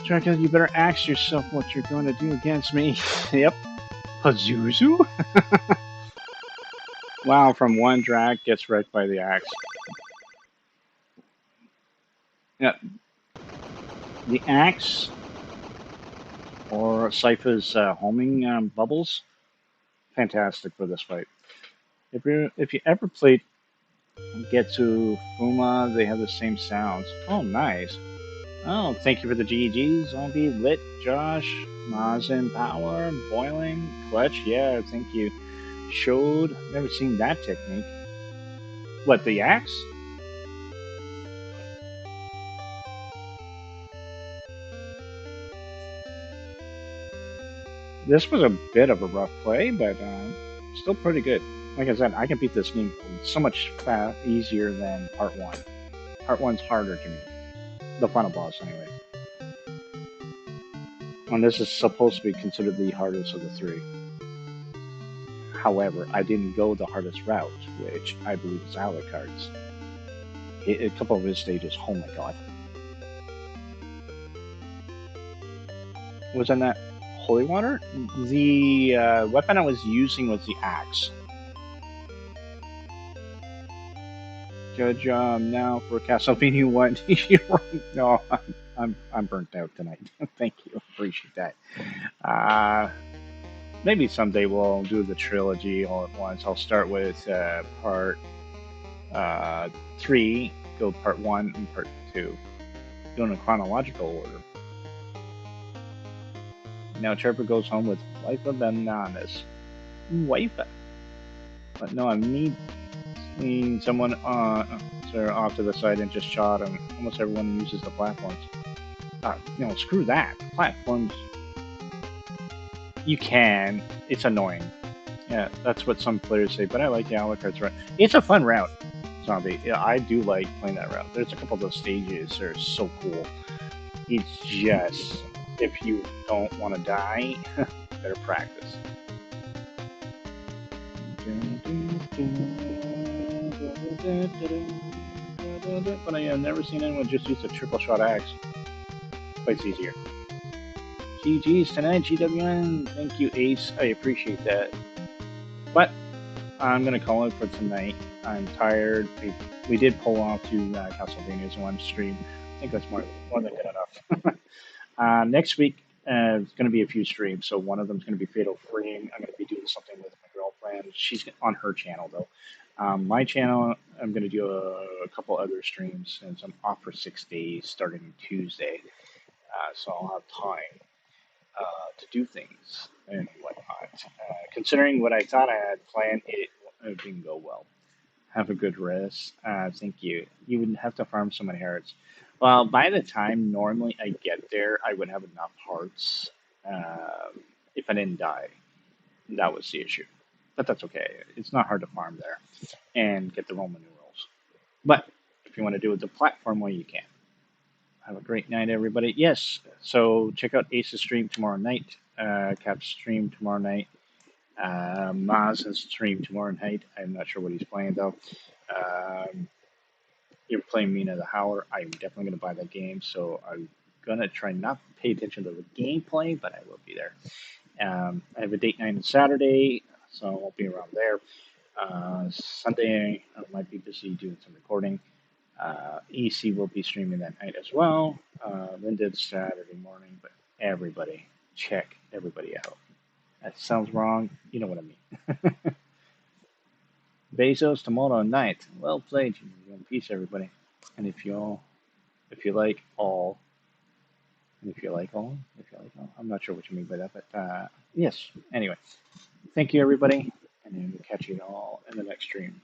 Draco, you better ask yourself what you're going to do against me. Yep. Pazuzu? Wow, from one drag gets wrecked by the axe. Yeah, the axe or Sypha's homing bubbles, fantastic for this fight. If you ever played Get to Fuma, they have the same sounds. Oh, nice. Oh, thank you for the GGs. Zombie, Lit, Josh, Mazin, Power, Boiling, Clutch. Yeah, thank you. Showed. Never seen that technique. What, the axe? This was a bit of a rough play, but still pretty good. Like I said, I can beat this game so much easier than part one. Part one's harder to me. The final boss, anyway. And this is supposed to be considered the hardest of the three. However, I didn't go the hardest route, which I believe is Alucard's. A couple of his stages, oh my god. Was in that holy water? The weapon I was using was the axe. Good job now for Castlevania 1. No, I'm burnt out tonight. Thank you. Appreciate that. Uh, maybe someday we'll do the trilogy all at once. I'll start with part uh, 3, go part 1 and part 2. Do in a chronological order. Now Trevor goes home with Wife of Bananas. Wife. But no, I need someone off to the side and just shot him. Almost everyone uses the platforms. Screw that. Platforms. You can. It's annoying. Yeah, that's what some players say, but I like the Alucard's route. It's a fun route, Zombie. Yeah, I do like playing that route. There's a couple of those stages that are so cool. It's just, if you don't want to die, better practice. But I have never seen anyone just use a triple shot axe. Quite easier. GG's tonight, GWN. Thank you, Ace. I appreciate that. But I'm gonna call it for tonight. I'm tired. We did pull off to Castlevania's one stream. I think that's more than good enough. Next week, it's going to be a few streams. So one of them is going to be Fatal Frame. I'm going to be doing something with my girlfriend. She's on her channel though. My channel, I'm going to do a couple other streams since I'm off for 6 days starting Tuesday. So I'll have time to do things and whatnot. Considering what I thought I had planned, it didn't go well. Have a good rest. Thank you. You wouldn't have to farm so many hearts. Well, by the time normally I get there, I would have enough hearts if I didn't die. That was the issue. But that's okay. It's not hard to farm there and get the Roman numerals. But if you want to do it the platform way, you can. Have a great night, everybody. Yes, so check out Ace's stream tomorrow night, Cap's stream tomorrow night, Maz's stream tomorrow night. I'm not sure what he's playing, though. You're playing Mina the Howler. I'm definitely going to buy that game, so I'm going to try not to pay attention to the gameplay, but I will be there. I have a date night on Saturday, so I won't be around there. Sunday, I might be busy doing some recording. EC will be streaming that night as well. Linda's Saturday morning, but everybody, check everybody out. That sounds wrong. You know what I mean. Bezos tomorrow night. Well played. Peace, everybody. And if you like all, I'm not sure what you mean by that, but yes. Anyway, thank you, everybody, and then we'll catch you all in the next stream.